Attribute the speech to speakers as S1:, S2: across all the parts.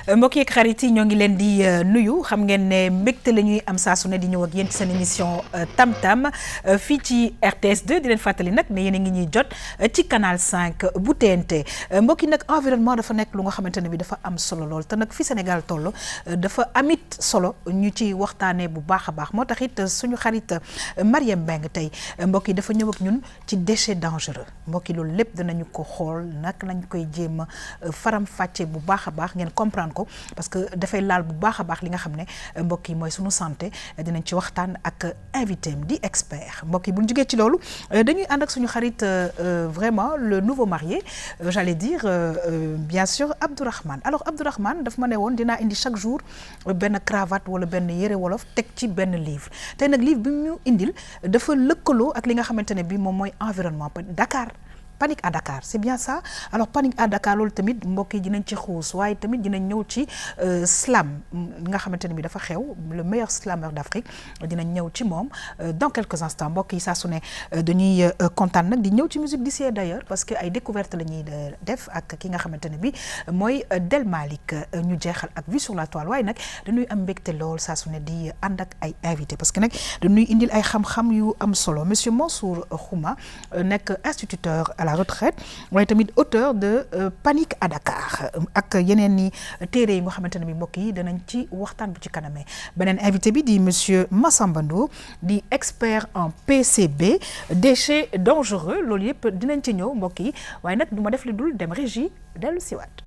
S1: mbokk yeeg xarit yi ñoo ngi leen di nuyu xam ngeen ne mbégte la ñuy am saa su ne di ñëw ak yéen ci seen émission Tam Tam fii ci RTS 2 di leen fàttali nag ne yéen a ngi ñuy jot ci canal 5 bu TNT mbokk yi nag environnement dafa nekk lu nga xamante ne bi dafa am solo lool te nag fi Sénégal toll dafa amit solo ñu ci waxtaanee bu baax a baax moo tax it suñu xarit Marième Mbengue tey mbokk yi dafa ñëw ak ñun ci déchets dangereux mbokk yi loolu lépp dinañu ko xool nag lañ koy jéem a faram fàcce bu baax a baax ngeen comprendre ko parce que dafay laal bu baax a baax li nga xam ne mbokk yi mooy suñu santé dinañ ci waxtaan ak invité am di expert mbokk yi bu ñu jógee ci loolu dañuy ànd ak suñu xarit vraiment le nouveau marié j'allais dire bien sûr Abdourahmane alors Abdourahmane daf ma ne woon dinaa indi chaque jour benn cravate wala benn yére wolof teg ci benn livre tey nag livre bi ñu indil dafa lëkkaloo ak li nga xamante ne bi moom mooy environnement Dakar Panique à Dakar c'est bien ça alors Panique à Dakar loolu tamit mbokk yi dinañ ci xuus waaye tamit dinañ ñëw ci slam nga xamante ne bi dafa xew le meilleur slameur d'Afrique dinañ ñëw ci moom dans quelques instants mbokk yi saa su ne dañuy kontaan nag di ñëw ci musique d'ici et d'ailleurs parce que ay découverte la ñuy def ak ki nga xamante ne bi mooy Del Malick ñu jeexal ak vue sur la toile waaye nag dañuy am mbégte lool saa su ne di ànd ak ay invité parce que nag dañuy indil ay xam-xam yu am solo monsieur Mansour Khouma nekk instituteur à la retraite waaye tamit auteur de Panique à Dakar ak yeneen ni téere yi nga xamante ne bi mbokk yi danañ ci waxtaan bu ci kanamee beneen invité bi di monsieur Massamba Ndour di expert en PCB déchets dangereux loolu yëpp dinañ ci ñëw mbokk yi waaye nag du ma def li dul dem régie dellu siwaat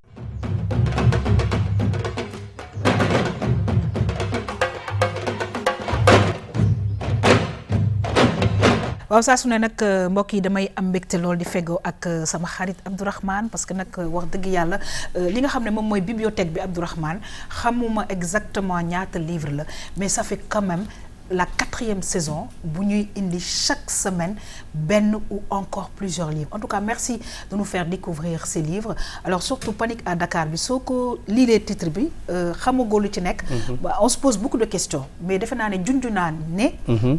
S1: waaw saa su ne nag mbokk yi damay am mbégte lool di feggoo ak sama xarit Abdourahmane parce que nag wax dëgg yàlla li nga xam ne moom mooy bibliothèque bi Abdourahmane xamuma exactement ñaata livre la mais ça fait quand même la 4e saison bu ñuy indi chaque semaine benn ou encore plusieurs livres en tout cas merci de nous faire découvrir ces livres alors surtout Panique à Dakar bi soo ko liilee titre bi xamagoo lu ci nekk on se pose beaucoup de questions mais defe naa ne junju naa ne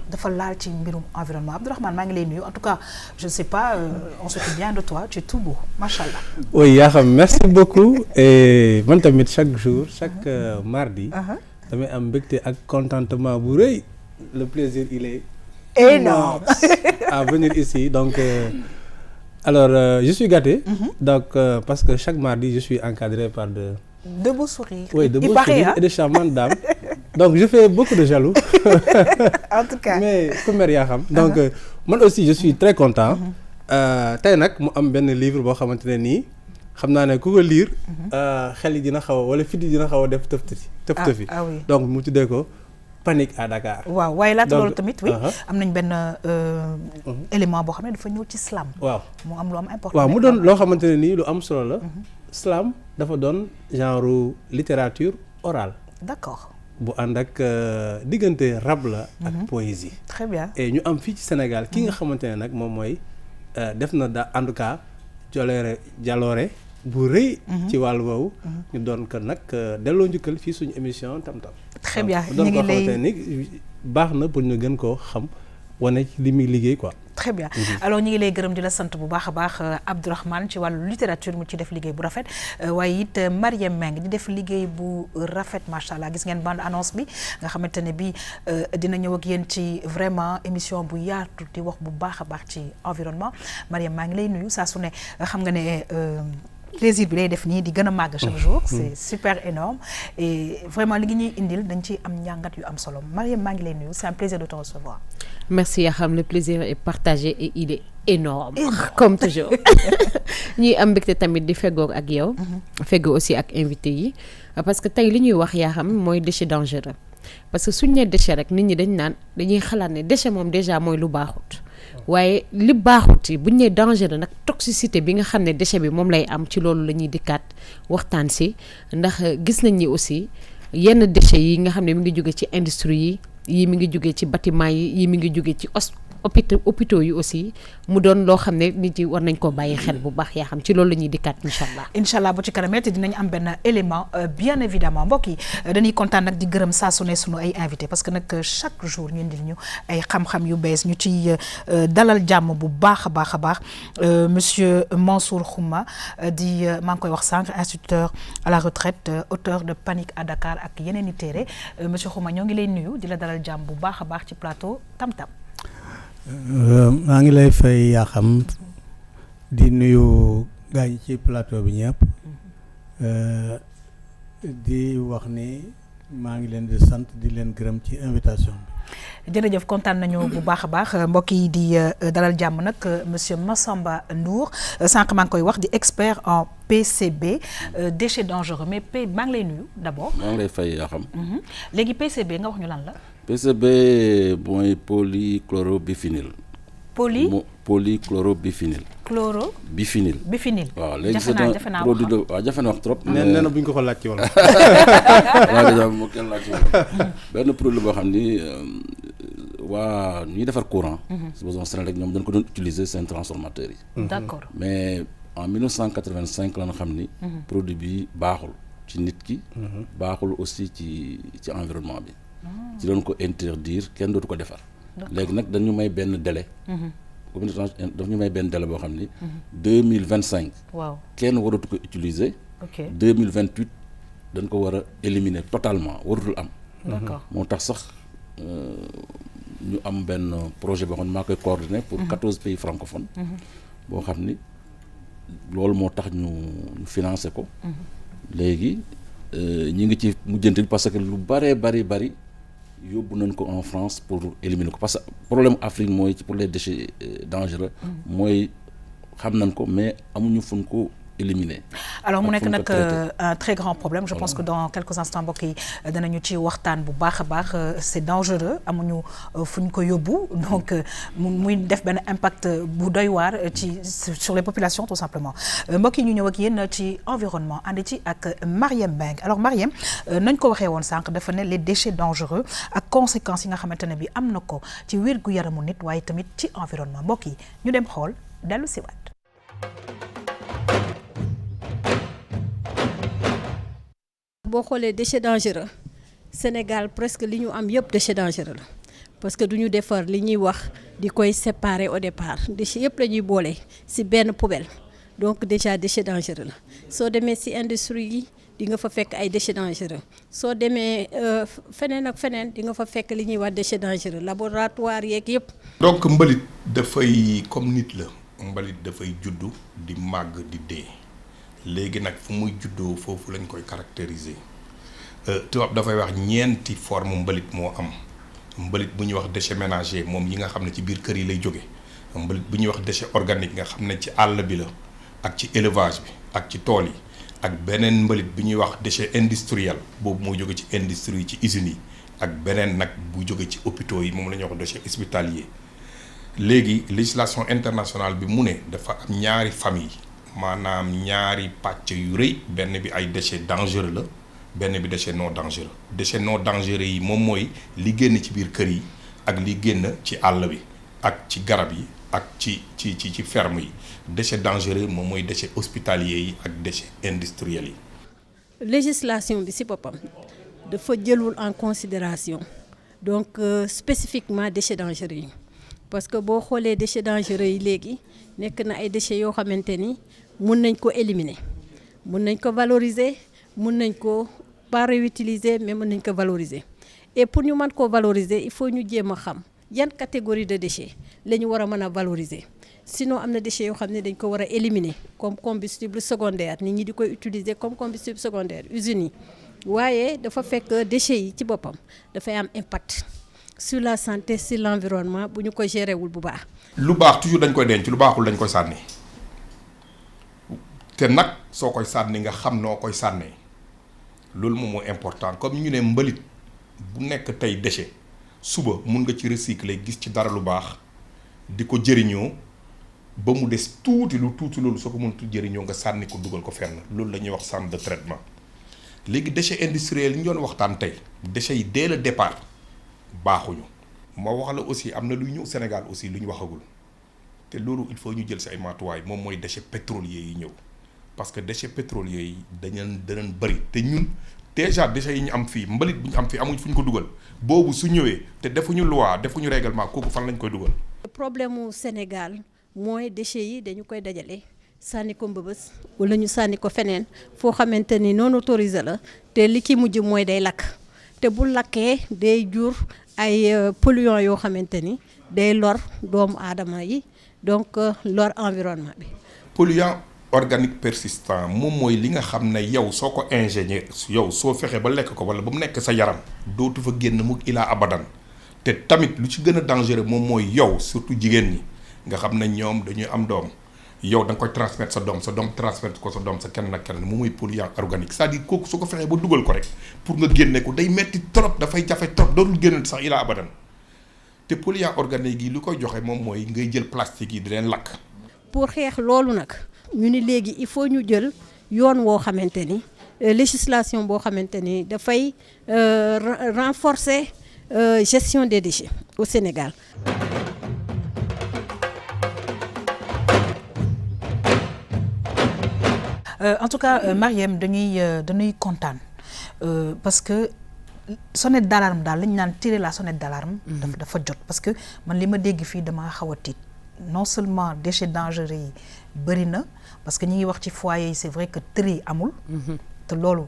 S1: dafa laal ci mbirum environnement Abdourahmane maa ngi lay nuyu en tout cas je ne sais pas on s'occupe bien de toi tu es tout beau machallah.
S2: oui yaa xam merci beaucoup et man tamit chaque jour chaque mardi damay am mbégte ak contentement bu rëy. Le plaisir, il est
S1: énorme
S2: à venir ici. Donc, alors, je suis gâté. Donc, parce que chaque mardi, je suis encadré par de
S1: beaux sourires.
S2: Oui, de beaux sourires et de charmantes dames. Donc, je fais beaucoup de jaloux.
S1: En tout cas.
S2: Mais, comme Mariam. Donc, moi aussi, je suis très content. Tey nag mu am benn livre boo xamante ne nii xam naa ne ku ko lire. xel yi dina xaw a wala fit yi dina xaw a def tëf-tëfi. Donc, mu tuddee ko. Panique à Dakar.
S1: waaw waaye laata loolu tamit oui am nañ benn élément boo xam ne dafa ñëw ci slam.
S2: waaw
S1: mu am lu am important.
S2: waaw mu doon loo xamante ne nii lu am solo la. slam dafa doon genre littérature orale.
S1: d'accord.
S2: bu ànd ak diggante rap la. ak poésie.
S1: très bien
S2: et ñu am fii ci Sénégal ki nga xamante ne nag moom mooy def na en tout cas jaloore bu rëy. ci wàllu woowu. ñu doon ko nag delloo njukkal fii suñu émission Tam Tam.
S1: très bien
S2: ñu ngi lay ni baax na pour ñu gën koo xam wane ci li muy liggéey quoi.
S1: très bien alors ñu ngi lay gërëm di la sant bu baax a baax Abdourahmane ci wàllu littérature mu ci def liggéey bu rafet waaye it Marième Mbengue di def liggéey bu rafet macha allah gis ngeen bande annonce bi nga xamante ne bi dina ñëw ak yéen ci vraiment émission bu yaatu di wax bu baax a baax ci environnement Marième maa ngi lay nuyu saa su ne xam nga ne. plaisir bi lay def nii di gën a màgg chaque jour c'est super énorme et vraiment li ngi ñuy indil dañ ci am njàngat yu am solo Marième maa ngi lay nuyu c'est un plaisir de te recevoir.
S3: merci Yakham le plaisir est partagé et il est énorme comme toujours ñuy am mbégte tamit di feggoo ak yow feggoo aussi ak invité yi parce que tey li ñuy wax Yakham mooy déchet dangereux parce que suñ nee déchet rek nit ñi dañuy xalaat ne déchet moom déjà mooy lu baaxut waaye li baaxut yi buñ nee dangereux nag toxicité bi nga xam ne déchet bi moom lay am ci loolu la ñuy dikkaat waxtaan si ndax gis nañ ni aussi yenn déchets yi nga xam ne mi ngi jóge ci industrie yi mi ngi jóge ci bâtiment yi mi ngi jóge ci hôpitaux yi aussi mu doon loo xam ne nit yi war nañ koo bàyyi xel bu baax yaa xam ci loolu la ñuy dikkaat incha allah bu ci kanamee te dinañ am benn élément bien évidemment mbokk yi dañuy kontaan nag di gërëm saa su ne sunu ay invité parce que nag chaque jour ñu indil ñu ay xam-xam yu bees ñu ci dalal jàmm bu baax a baax a baax monsieur Mansour Khouma di maa ngi koy wax sànq instituteur à la retraite auteur de Panique à Dakar ak yeneen i téere monsieur Khouma ñoo ngi lay nuyu di la dalal jàmm bu baax a baax ci plateau Tam Tam.
S4: maa ngi lay fay yaa xam di nuyu gars yi ci plateau bi ñëpp di wax ni maa ngi leen di sant di leen gërëm ci invitation bi.
S1: jërëjëf kontaan nañu bu baax a baax mbokk yi di dalal jàmm nag monsieur Massamba Ndour sànq maa ngi koy wax di expert en PCB déchets dangereux mais maa ngi lay nuyu d'abord.
S5: maa ngi lay fay yaa xam.
S1: léegi PCB nga wax ñu lan la.
S5: PCB mooy polychlorobiphényl. Polychlorobiphényl.
S1: biphényl.
S5: waaw léegi c'est un produit de waaw jafe na wax trop.
S2: nee na bu ñu ko ko laaj ci wala.
S5: waaw déjà moo kenn laaj ci wala. benn produit boo xam ni waa ñuy defar courant. supposons Senelec rek ñoom dañ ko doon utiliser seen transformateurs yi.
S1: d'accord
S5: mais en 1985 la ñu xam ni. produit bi baaxul ci nit ki. baaxul aussi ci environnement bi. ci doon ko interdire kenn dootu ko defar. léegi nag dañu may benn délai. daf ñu may benn délai boo xam ni. 2025.
S1: waaw
S5: kenn waratu ko utiliser.
S1: ok
S5: 2028 dañ ko war a éliminer totalement waratul am.
S1: d'accord
S5: moo tax sax ñu am benn projet boo xam ne maa koy coordonné pour 14 pays francophones. boo xam ni loolu moo tax ñu financer ko. léegi ñi ngi ci mujjante parce que lu bari yóbbu nañ ko en France pour éliminer ko parce que problème Afrique mooy ci pour les déchets dangereux mooy xam nañ ko mais amuñu fu ñu ko éliminer.
S1: alors mu nekk nag un très grand problème je pense que dans quelques instants mbokk yi danañu ci waxtaan bu baax a baax c'est dangereux amuñu fu ñu ko yóbbu donc muy def benn impact bu doy waar ci sur les populations tout simplement mbokk yi ñu ñëw ak yéen ci environnement ànd ci ak Marième Mbengue alors Marième nañ ko waxee woon sànq dafa ne les déchets dangereux ak conséquences yi nga xamante ne bi am na ko ci wér-gu-yaramu nit waaye tamit ci environnement mbokk yi ñu dem xool dellu si waat.
S6: boo xoolee déchets dangereux Sénégal presque li ñu am yëpp déchets dangereux la parce que du ñu defar li ñuy wax di koy séparer au départ déchets yëpp la ñuy boole ci benn poubelle donc déjà déchets dangereux la soo demee ci industrie yi di nga fa fekk ay déchets dangereux soo demee feneen ak feneen di nga fa fekk li ñuy wax déchets dangereux laboratoire yeeg yëpp.
S7: donc mbalit dafay comme nit la mbalit dafay juddu di màgg di dee. léegi nag fu muy juddoo foofu lañ koy caractériser tubaab dafay wax ñeenti forme mbalit moo am mbalit bu ñuy wax déchet ménager moom yi nga xam ne ci biir kër yi lay jóge mbalit bu ñuy wax déchet organique nga xam ne ci àll bi la ak ci élevage bi ak ci tool yi ak beneen mbalit bu ñuy wax déchet industriel boobu mooy jóge ci industrie ci usines yi ak beneen nag bu jóge ci hôpitaux yi moom la ñuy wax déchet hospitalier léegi législation internationale bi mu ne dafa am ñaari famille maanaam ñaari pàcc yu rëy benn bi ay déchets dangereux la benn bi déchets non dangereux déchets non dangereux yi moom mooy li génn ci biir kër yi ak li génn ci àll bi ak ci garab yi ak ci ferme yi déchets dangereux moom mooy déchets hospitaliers yi ak déchets industriels yi.
S6: législation bi ci boppam dafa jëlul en considération donc spécifiquement déchets dangereux yi parce que boo xoolee déchets dangereux yi léegi nekk na ay déchets yoo xamante ni mun nañ ko éliminer mun nañ ko valoriser mun nañ ko pas réutiliser mais mun nañ ko valoriser et pour ñu mën koo valoriser il faut ñu jéem a xam yan catégorie de déchets la ñu war a mën a valoriser sinon am na déchets yoo xam ne dañ ko war a éliminer comme combustible secondaire nit ñi di koy utiliser comme combustible secondaire usines yi waaye dafa fekk déchets yi ci boppam dafay am impact sur la santé sur l'environnement bu ñu ko gérer wul bu baax.
S7: lu baax toujours dañ koy denc lu baaxul dañ koy sànni te nag soo koy sànni nga xam noo koy sànnee loolu moom moo important comme ñu ne mbalit bu nekk tey déchet suba mun nga ci recycler gis ci dara lu baax di ko jëriñoo ba mu des tuuti loolu soo ko mënut jëriñoo nga sànni ko dugal ko fenn loolu la ñuy wax centre de traitement léegi déchets industriels yi ñu doon waxtaan tey déchets yi dès le départ baaxuñu ma wax la aussi am na luy ñëw Sénégal aussi lu ñu waxagul te loolu il faut ñu jël si ay matuwaay moom mooy déchets pétroliers yi ñëw parce que déchets pétroliers yi danañ bëri te ñun déjà déchets yi ñu am fii mbalit bu ñu am fii amuñ fu ñu ko dugal boobu su ñëwee te defuñu loi defuñu règlement kooku fan lañ koy dugal.
S6: problème mu Sénégal mooy déchets yi dañu koy dajale sànni ko mbëbës wala ñu sànni ko feneen foo xamante ni non autorisé la te li ki mujj mooy day lakk te bu lakkee day jur ay polluants yoo xamante ni day lor doomu aadama yi donc lor environnement bi.
S7: polluant organique persistant moom mooy li nga xam ne yow soo ko ingénieur yow soo fexe ba lekk ko wala ba mu nekk sa yaram dootu fa génn mu ilaa abadan te tamit lu ci gën a dangereux moom mooy yow surtout jigéen ñi nga xam ne ñoom dañuy am doom yow da nga koy transmettre sa doom transmettre ko sa doom sa kenn ak kenn moom mooy polluant organique c'est-à-dire kooku su ko fexee ba dugal ko rek pour nga génne ko day metti trop dafay jafe trop dootul génn sax ilaa abadan te polluant organique yi lu koy joxe moom mooy ngay jël plastique yi di leen lakk.
S6: pour xeex loolu nag ñu ni léegi il faut ñu jël yoon woo xamante ni législation boo xamante ni dafay renforcer gestion des déchets au Sénégal.
S1: En tout cas Marième dañuy kontaan parce que sonnette d'alarme daal lañu naan tirer la sonnette d'alarme. dafa jot parce que man li ma dégg fii damaa xaw a tiit non seulement déchets dangereux yi bëri na parce que ñi ngi wax ci foyer yi c'est vrai que tri amul. te loolu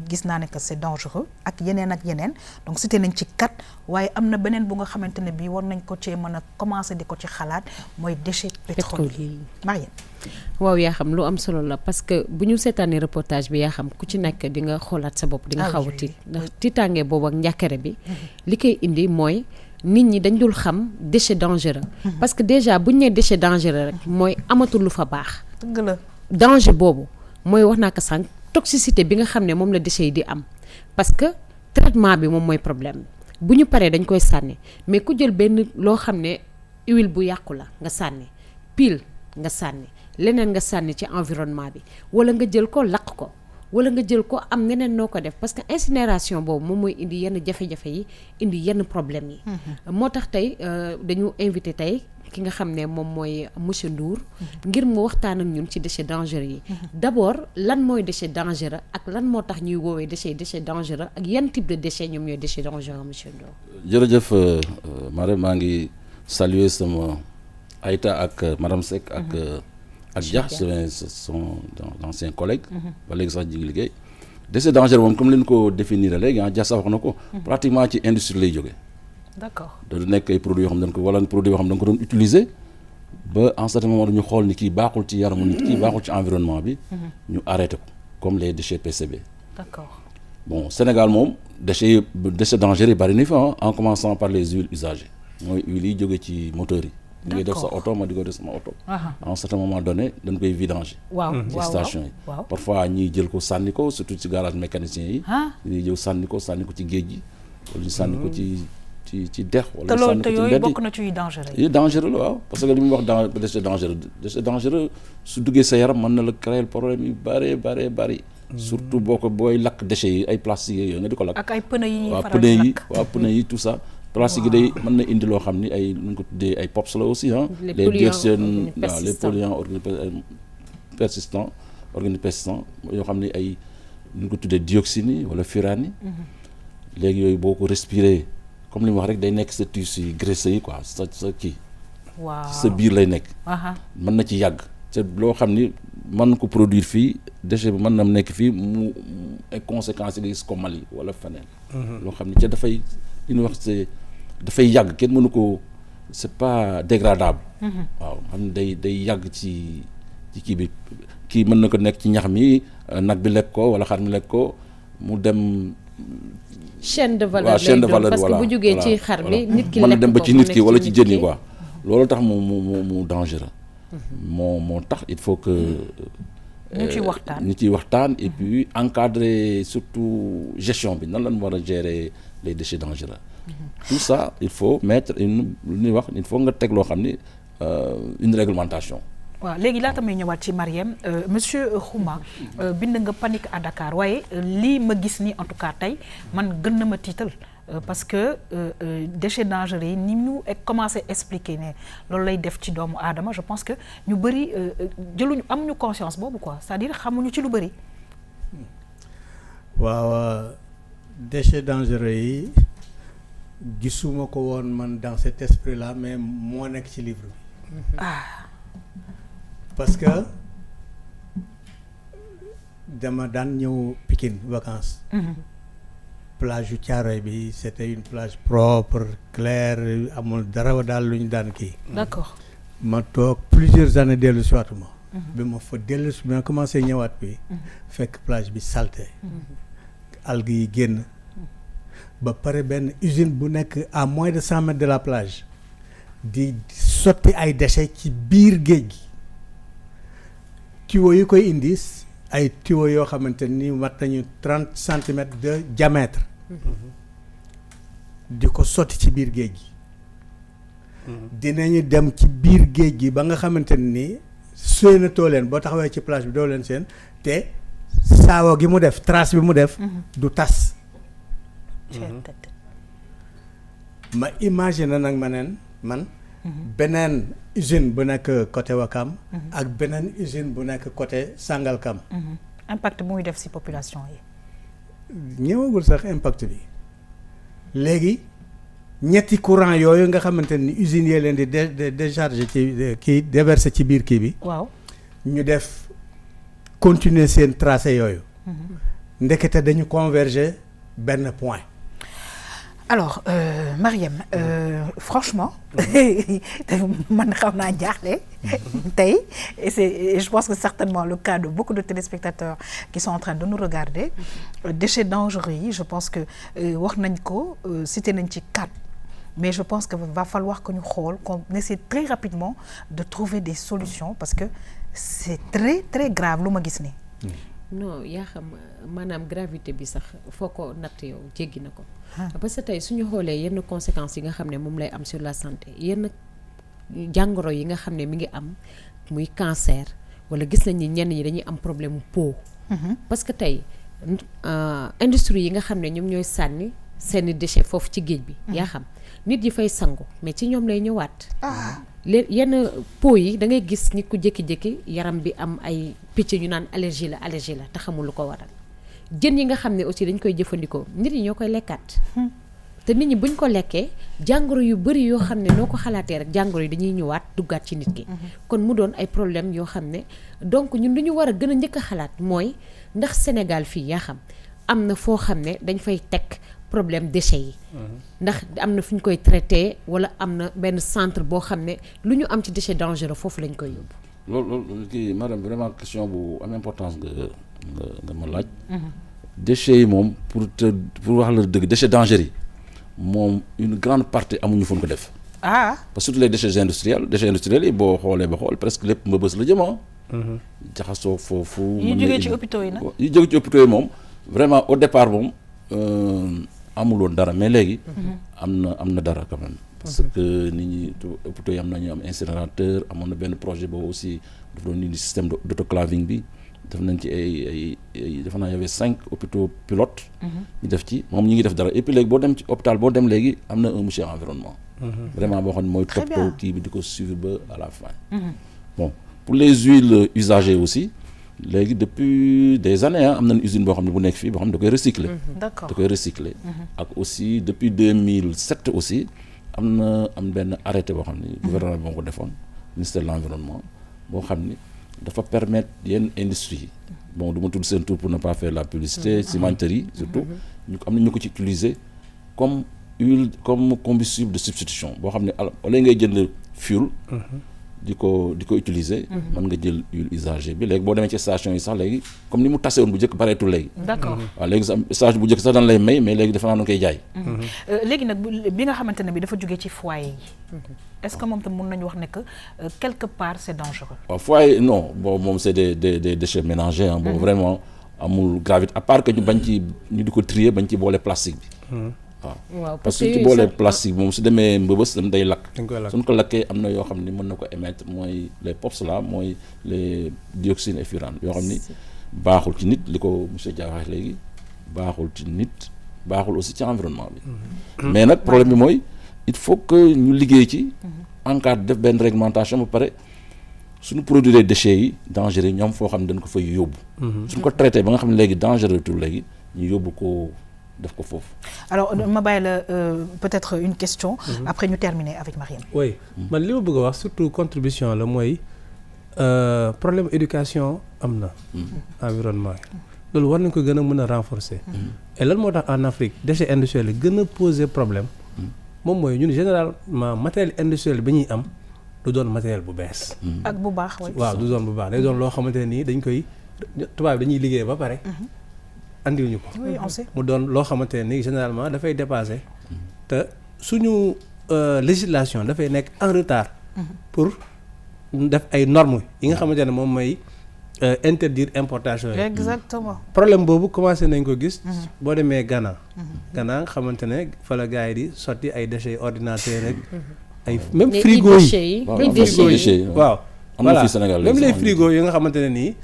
S1: gis naa ne que c'est dangereux ak yeneen donc cité nañ ci 4 waaye am na beneen bu nga xamante ne bii war nañ ko cee mën a commencer di ko ci xalaat mooy déchets pétroliers. Marième.
S3: waaw yaa xam lu am solo la parce que bu ñu seetaanee reportage bi yaa xam ku ci nekk di nga xoolaat sa bopp di nga xaw a tiit ndax tiitaange boobu ak njàkkare bi li koy indi mooy nit ñi dañ dul xam déchet dangereux parce que déjà bu ñu nee déchet dangereux rek mooy amatul lu fa baax.
S1: dëgg la
S3: danger boobu mooy wax naa ko sànq toxicité bi nga xam ne moom la déchet yi di am parce que traitement bi moom mooy problème bu ñu paree dañ koy sànni mais ku jël benn loo xam ne huile bu yàqu la nga sànni pile nga sànni leneen nga sànni ci environnement bi wala nga jël ko lakk ko wala nga jël ko am neneen noo ko def parce que incinération boobu moom mooy indi yenn jafe-jafe yi indi yenn problème yi moo tax tey dañu invité tey ki nga xam ne moom mooy monsieur Ndour ngir mu waxtaan ak ñun ci déchets dangereux yi d'abord lan mooy déchet dangereux ak lan moo tax ñuy woowee déchet dangereux ak yan type de déchets ñoom ñooy déchet dangereux monsieur Ndour.
S5: jërëjëf Marème maa ngi saluer sama Aïta ak madame Seck ak Dia sont d'anciens collègues ba léegi sax jigi liggéey déchet dangereux moom comme leen ko définir léegi Dia sax wax na ko pratiquement ci industrie lay jógee.
S1: d'accord
S5: da nekk ay produits yoo xam ne dañ ko wala produit yoo xam ne dañ ko doon utiliser ba en certain moment dañu xool ni kii baaxul ci yaramu nit kii baaxul ci environnement bi ñu arrêté ko comme les déchets PCB.
S1: d'accord
S5: bon Sénégal moom déchets dangereux yi bari na fi en commençant par les huiles usagées mooy huile yi jóge ci moteurs yi. ñu ngi def sa oto ma di ko def sama oto. à un certain moment donné dañ koy vidanger. ci station yi. parfois ñiy jël ko sànni ko surtout ci garage mécanicien yi. ñuy jël sànni ko ci géej gi wala ñu sànni ko ci dex wala
S1: te loolu te yooyu bokk na ci yu dangereux
S5: yi dangereux la waaw parce que li muy wax déchet dangereux su duggee sa yaram mën na la créer problème yu bari surtout booy lakk déchets yi ay plastique yooyu nga di ko lakk
S1: ak ay pneu yi ñuy faral di lakk
S5: pneu yi tout ça plastique yi day mën na indi loo xam ni ay nu ñu ko tuddee ay POPs la aussi
S3: les polluants
S5: les polluants persistants yoo xam ni ay nu ñu ko tuddee dioxine yi wala furane yi léegi yooyu boo ko respirer comme li mu wax rek day nekk sa tissu graisseux yi quoi sa kii.
S1: waaw
S5: sa biir lay nekk. mën na ci yàgg te loo xam ni mën na ko produire fii déchet bi mën na nekk fii mu ay conséquences yi nga gis ko Mali wala feneen. loo xam ni ca dafay li ñuy wax c'est dafay yàgg kenn mënu ko c'est pas dégradable. waaw xam ne day yàgg ci kii bi kii mën na ko nekk ci ñax mi nag bi lekk ko wala xar mi lekk ko mu dem.
S3: chaîne de valeur lay doon parce que bu jógee ci xar bi nit ki lekk ko
S5: mën na dem ba ci nit ki wala ci jën yi quoi loolu tax mu dangereux. moo tax il faut que. ñu ciy waxtaan et puis encadrer surtout gestion bi nan lañ war a gérer les déchets dangereux. tout ça il faut mettre lu ñuy wax il faut nga teg loo xam ni une réglementation.
S1: waaw léegi laata may ñëwaat ci Marième monsieur Khouma bind nga panique à Dakar waaye lii ma gis ni en tout cas tey man gën na ma tiital parce que déchets dangereux yi ni ñu commencé expliquer ne loolu lay def ci doomu aadama je pense que ñu bëri jëluñu amuñu conscience boobu quoi c'est-à-dire xamuñu ci lu bëri.
S4: waaw déchets dangereux yi gisuma ko woon man dans cet esprit là mais moo nekk ci livre bi. parce que dama daan ñëw Pikine vacances. plage yu Thiaroye bi c'était une plage propre claire amul dara daal lu ñu daan kii.
S1: d'accord.
S4: ma toog plusieurs années dellu si waatuma. bi ma fa dellu si bi ma commencé ñëwaat bi fekk plage bi salté. algues yi génn. ba pare benn usine bu nekk à moins de 100 mètres de la plage di sotti ay déchets ci biir géej gi tuyaux yi koy indi ay tuyaux yoo xamante ni mat nañu 30 centimètres de diamètre di ko sotti ci biir géej gi dinañu dem ci biir géej gi ba nga xamante ni séenatoo leen boo taxawee ci plage bi doo leen seen te saawo gi mu def trace bi mu def du tas. ma imagine nag man beneen usine bu nekk côté Wakam ak beneen usine bu nekk côté Sangalkam.
S1: impact bu muy def ci population yi.
S4: ñëwagul sax impact bi léegi ñetti courant yooyu nga xamante ni usines yee leen di décharger ci kii déverser ci biir kii bi. waaw ñu def continuer seen tracé yooyu. ndekete dañu converger benn point.
S1: alors Marième franchement man xaw naa jaaxle tey et je pense que certainement le cas de beaucoup de téléspectateurs qui sont en train de nous regarder déchets dangereux yi je pense que wax nañ ko cité nañ ci 4 mais je pense que va falloir que ñu xool qu'on essaie très rapidement de trouver des solutions parce que c'est très très grave lu ma gis ni
S3: non yaa xam maanaam gravité bi sax foo ko natt yow jéggi na ko. parce que tey suñu xoolee yenn conséquences yi nga xam ne moom lay am sur la santé yenn jàngoro yi nga xam ne mi ngi am muy cancer wala gis nañ ni ñenn ñi dañuy am problème mu peau. parce que tey industrie yi nga xam ne ñoom ñooy sànni seeni déchets foofu ci géej bi. yaa xam nit yi fay sangu mais ci ñoom lay ñëwaat. yenn peau yi da ngay gis nit ku jékki-jékki yaram bi am ay picc ñu naan allergie la te xamul lu ko waral jën yi nga xam ne aussi dañ koy jëfandikoo nit yi ñoo koy lekkaat te nit ñi buñ ko lekkee jàngoro yu bëri yoo xam ne noo ko xalaatee rek jàngoro yi dañuy ñëwaat duggaat ci nit ki kon mu doon ay problème yoo xam ne donc ñun lu ñu war a gën a njëkk a xalaat mooy ndax Sénégal fii yaa xam am na foo xam ne dañ fay teg problème déchets yi ndax am na fu ñu koy traité wala am na benn centre boo xam ne lu ñu am ci déchet dangereux foofu lañ koy yóbbu.
S5: loolu kii madame vraiment question bu am importance nga ma laaj. déchets yi moom pour wax la dëgg déchets dangereux yi moom une grande partie amuñu fu ñu ko def. parce que surtout les déchets industriels yi boo xoolee ba xool presque lépp mbëbës la jëm jaxasoo foofu.
S1: yi jógee ci hôpitaux yi nag.
S5: yi jógee ci hôpitaux yi moom vraiment au départ moom. amuloon dara mais léegi am na dara quand même parce que nit ñi hôpitaux yi am nañu am incinérateur amoon na benn projet boobu aussi dafa doon indi système d'autoclaving bi def nañ ci ay dafa naa y avait 5 hôpitaux pilotes ñu def ci moom ñi ngi def dara et puis léegi boo dem ci hôpital boo dem léegi am na un monsieur environnement vraiment boo xam ne mooy toppatoo kii bi di ko suivre ba à la fin bon pour les huiles usagées aussi léegi depuis des années am na une usine boo xam ne bu nekk fii boo xam ne da koy recycler.
S1: d'accord
S5: da koy recycler. ak aussi depuis 2007 aussi am benn arrêté boo xam ne gouvernement bi moo ko defoon ministère de l'environnement boo xam ni dafa permettre yenn industrie yi bon du ma tudd seen tur pour ne pas faire la publicité cimenterie surtout ñu am na ñu ko ci utiliser comme huile comme combustible de substitution boo xam ne wala ngay jënd fuel. di ko utiliser. mën nga jël huile usagée bi léegi boo demee ci station yi sax léegi comme ni mu tase woon bu njëkk bareetul léegi.
S1: d'accord
S5: waaw léegi sax station bu njëkk sax dañ lay may mais léegi dafa naa koy jaay.
S1: léegi nag bi nga xamante ne bi dafa jógee ci foyer yi. est-ce que moom tam mën nañu wax ne que quelque part c'est dangereux. waaw
S5: foyer non bon moom c'est des déchets ménagers bon vraiment amul gravité à part que ñu di ko trier bañ ci boole plastique bi. waaw parce que ci boolee plastique moom su demee mbëbës dañ day lakk suñ ko lakkee am na yoo xam ni mën na ko émettre mooy les POPs là mooy les dioxines et furanes yoo xam ni baaxul ci nit li ko monsieur Dia wax léegi baaxul ci nit baaxul aussi ci environnement bi. mais nag problème bi mooy il faut que ñu liggéey ci. encadre def benn réglementation ba pare suñu produire déchets yi dangereux ñoom foo xam ne dañ ko fay yóbbu. suñ ko traité ba nga xam ne léegi dangereux tout léegi ñu yóbbu ko def ko foofu.
S1: alors ma bàyyi la peut-être une question. après ñu terminer avec Mariam.
S2: oui man li ma bëgg a wax surtout contribution la mooy problème éducation am na. environnement loolu war nañ ko gën a mën a renforcer. et lan moo tax en Afrique déchets industriels yi gën a poser problème moom mooy ñun généralement matériel industriel bi ñuy am du doon matériel bu bees.
S1: ak bu baax
S2: waaw du doon bu baax day doon loo xamante ne nii dañ koy tubaab dañuy liggéey ba pare. andiwuñu ko.
S1: oui on sait.
S2: mu doon loo xamante ne nii généralement dafay dépasser te suñu législation dafay nekk en retard. pour def ay normes yi nga xamante ne moom mooy interdire importation yi.
S1: exactement.
S2: problème boobu commencé nañ ko gis. boo demee Ghana. Ghana nga xamante ne fa la gars yi di sotti ay déchets ordinateurs rek. ay même frigo yi waaw.
S5: am na fii Sénégal
S2: même les frigos yi nga xamante ne nii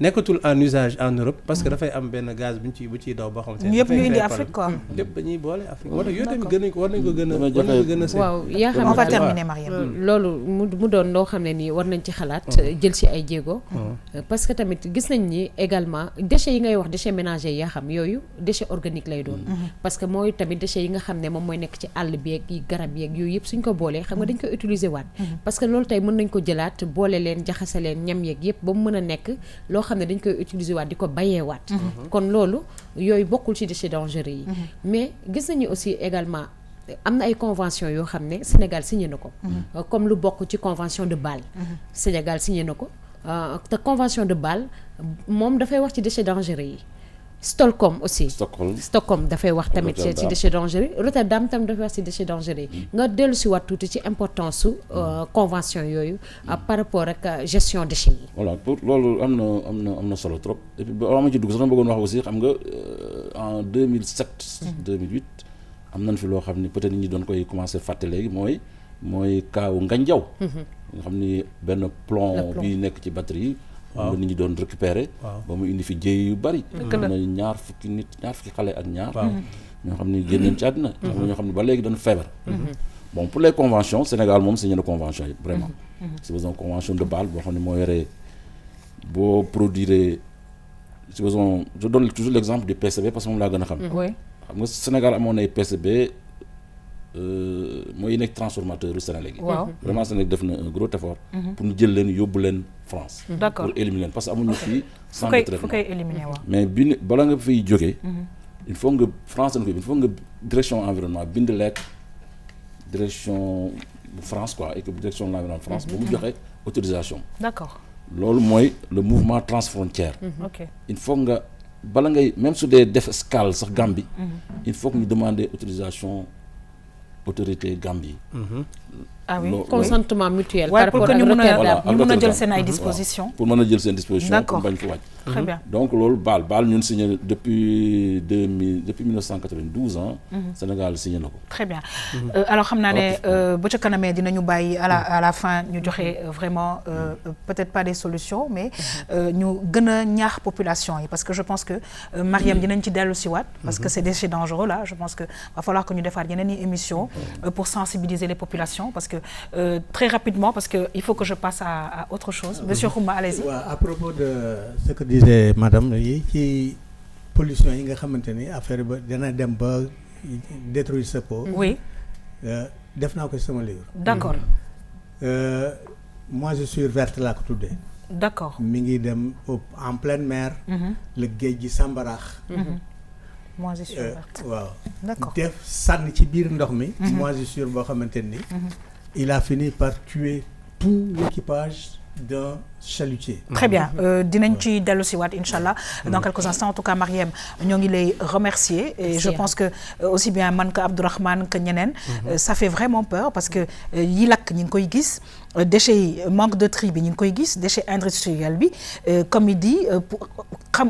S2: nekkatul en usage en Europe parce que dafay am benn gaz bu ciy daw boo xamante ne.
S1: yëpp ñu indi Afrique quoi.
S2: yëpp dañuy boole Afrique moo tax yooyu tamit gën nañ ko war nañ ko gën a
S3: waaw yaa xam
S1: on va terminer Mariam.
S3: loolu mu doon loo xam ne nii war nañ ci xalaat jël ci ay jéego. parce que tamit gis nañ ni également déchets yi ngay wax déchets ménagers yaa xam yooyu déchets organiques lay doon. parce que mooy tamit déchets yi nga xam ne moom mooy nekk ci àll bi ak garab yeeg yooyu yëpp suñ ko boolee xam nga dañ koy utiliser waat. parce que loolu tey mën nañ ko jëlaat boole leen jaxase leen ñam yeeg yëpp ba mu mën a nekk loo xam ne dañ koy utiliser waat di ko bayee waat. kon loolu yooyu bokkul ci déchets dangereux yi. mais gis nañu aussi également am na ay convention yoo xam ne Sénégal signé na ko. comme lu bokk ci convention de Bâle. Sénégal signé na ko te convention de Bâle moom dafay wax ci déchets dangereux yi. Stockholm aussi. Stockholm dafay wax tamit ci déchets dangereux Rotterdam tam dafay wax ci déchets dangereux yi. nga dellu si waat tuuti ci importance su convention yooyu par rapport ak gestion déchets yi.
S5: voilà pour loolu am na solo trop et puis ba ma ci dugg sax dama bëggoon wax aussi xam nga en 2007. 2008 am nañ fi loo xam ni peut-être nit ñi doon koy commencer fàtte léegi mooy kaawu Ngandiaw. nga xam ni benn plomb bi nekk ci batterie yi. waaw nit ñi doon récupérer ba mu indi fi jéey yu bari. am na ñaar fukki xale ak ñaar. ñoo xam ni génn nañ ci àddina. am na ñoo xam ne ba léegi dañu feebar. bon pour les conventions Sénégal moom signé na convention yi vraiment. c'est besoin convention de Bâle boo xam ne moo yore boo produire c'est besoin je donne toujours l'exemple du PCB parce que moom laa gën a xam. xam nga Sénégal amoon ay PCB mooy nekk transformateur u Sénégal yi. vraiment Sénégal def na un gros effort. pour ñu jël leen yóbbu leen France.
S1: d'accord
S5: pour éliminer leen parce que amuñu fii centre de traitement.
S1: fu koy éliminer waaw.
S5: mais bala nga fiy jógee. il faut nga France dañ ko il faut nga direction environnement bind lekk direction France quoi et que direction de l'environnement France ba mu joxe autorisation.
S1: d'accord
S5: loolu mooy le mouvement transfrontière.
S1: ok
S5: il faut nga bala ngay même su dee def escale sax Gambie. il faut que ñu demander autorisation autorité Gambie.
S1: ah oui
S3: consentement mutuel.
S1: par rapport ak Rotterdam ñu mën a jël seen ay
S5: dispositions. pour mën a jël seen disposition pour bañ fa wàcc.
S1: très bien
S5: donc loolu Bâle ñun signé depuis 1992 ans. Sénégal signé na ko.
S1: très bien alors xam naa ne bu ca kanamee dinañu bàyyi à la fin ñu joxe vraiment peut-être pas des solutions mais ñu gën a ñaax population yi parce que je pense que Mariam dinañ ci dellu si waat. parce que c'est des déchets dangereux là je pense que va falloir que ñu defaat yeneen i émissions pour sensibiliser les populations parce que très rapidement parce que il faut que je passe à autre chose. Monsieur Khouma, allez-y.
S4: À propos de ce que disait madame yi ci pollution yi nga xamante ni affaire ba dana dem ba détruire sa peau.
S1: oui.
S4: def naa ko sama livre.
S1: d'accord.
S4: Moi je suis verte laa ko tuddee.
S1: d'accord.
S4: mi ngi dem en pleine mer. le géej gi sàmbaraax.
S1: moi je suis verte.
S4: waaw.
S1: d'accord
S4: def sànni ci biir ndox mi. moi je suis boo xamante ni. il a fini par tuer tout l'équipage d'un chalutier.
S1: Très bien dinañ ci dellu si waat inchallah dans quelques instants en tout cas Mariam ñoo ngi lay remercier et je pense que aussi bien man que Abdourahmane que ñeneen ça fait vraiment peur parce que yi lakk ñi ngi koy gis déchets yi manque de tri bi ñu ngi koy gis déchets industriels bi comme il dit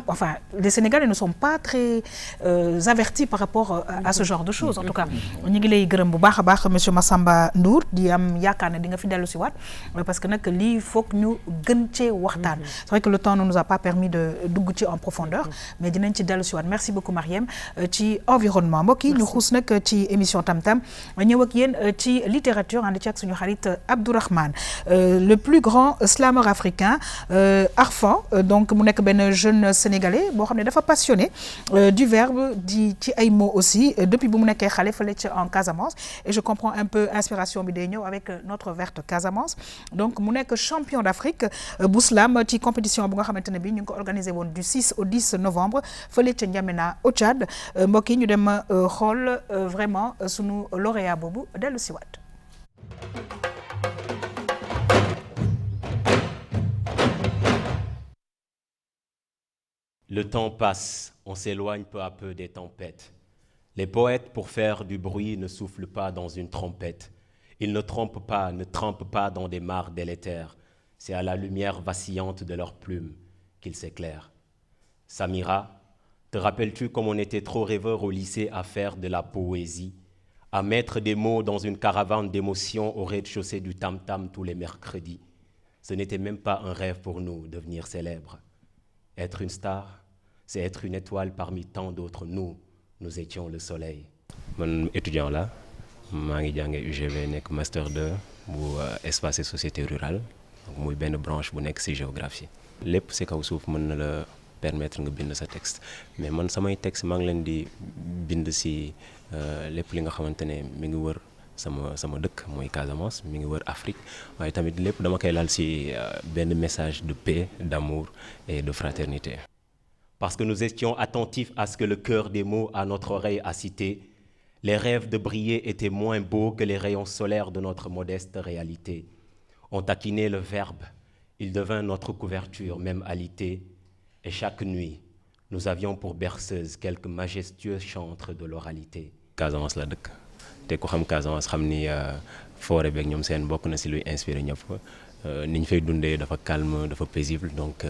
S1: enfin les Sénégalais ne sont pas très avertis par rapport à ce genre de choses en tout cas ñu ngi lay gërëm bu baax a baax monsieur Massamba Ndour di am yaakaar ne di nga fi dellu si waat parce que nag lii foog ñu gën gën cee waxtaan. C'est vrai que le temps ne nous a pas permis de dugg ci en profondeur mais dinañ ci dellu si waat merci beaucoup Mariem ci environnement mbokk yi ñu xuus nag ci émission Tam-Tam ñëw ak yéen ci littérature ànd ci ak suñu xarit Abdourahmane le plus grand slameur africain Arfan donc mu nekk benn jeune sénégalais boo xam ne dafa passionné du verbe di ci ay mots aussi depuis bu mu nekkee xale fële ca en Casamance et je comprends un peu inspiration bi day ñëw avec notre verte Casamance donc mu nekk champion d'Afrique bu slam ci compétition bu nga xamante ne bi ñu ngi ko organisé woon du 6 au 10 novembre fële ca N'Djamena au Tchad mbokk yi ñu dem xool vraiment sunu lauréat boobu dellu si waat.
S8: Le temps passe, on s'éloigne peu à peu des tempêtes. Les poètes, pour faire du bruit, ne soufflent pas dans une trompette. Ils ne trempent pas dans des mares délétères. C'est à la lumière vacillante de leurs plumes qu'ils s'éclairent. Samira, te rappelles-tu comme on était trop rêveurs au lycée à faire de la poésie, à mettre des mots dans une caravane d'émotions au rez-de-chaussée du Tam-Tam tous les mercredis? Ce n'était même pas un rêve pour nous, devenir célèbres. Être une star, c'est être une étoile parmi tant d'autres. Nous étions le soleil. Man étudiant là, maa ngi jàngee UGB nekk master 2 bu espace et société rurale donc muy benn branche bu nekk ci géographie. Lépp ci kaw suuf mën na la permettre nga bind sa texte mais man samay texte maa ngi leen di bind ci lépp li nga xamante ne mi ngi wër sama dëkk mooy Casamance mi ngi wër Afrique waaye tamit lépp dama koy laal ci benn message de paix, d'amour et de fraternité. Parce que nous étions attentifs à ce que le cœur des mots à notre oreille a cité, les rêves de briller étaient moins beaux que les rayons solaires de notre modeste réalité. On taquinait le verbe, il devint notre couverture, même alité, et chaque nuit, nous avions pour berceuse quelques majestueux chantres de l'oralité. Casamance la dëkk te ku xam Casamance xam ni forêt beeg ñoom seen bokk na ci luy inspiré ñëpp ni ñu fay dundee dafa calme dafa paisible donc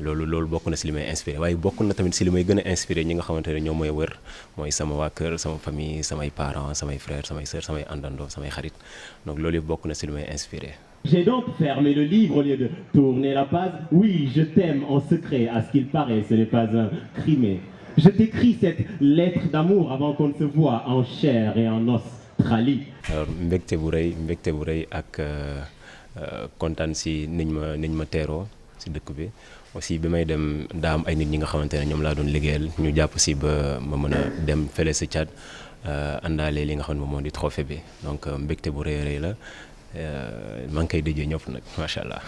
S8: loolu bokk na ci li may inspiré waaye bokk na tamit ci li may gën a inspiré ñi nga xamante ne ñoom mooy wër mooy sama waa kër sama famille samay parents samay frères samay sœurs samay àndandoo samay xarit donc loolu yëpp bokk na ci li may inspiré.
S9: J'ai donc fermé le livre au lieu de tourner la page. Oui, je t'aime en secret, à ce qu'il paraît, ce n'est pas un crime. Je t'écris cette lettre d'amour avant qu'on ne se voie en chair et en Australie.
S8: Alors mbégte bu rëy ak kontaan ci niñ ma teeroo ci dëkk bi aussi bi may dem daa am ay nit ñi nga xamante ne ñoom laa doon liggéeyal ñu jàpp ci ba ma mën a dem fële ci Tchad àndaale li nga xam ne moom moo di trophée bi donc mbégte bu rëy la maa ngi koy déjee ñëpp nag macha allah.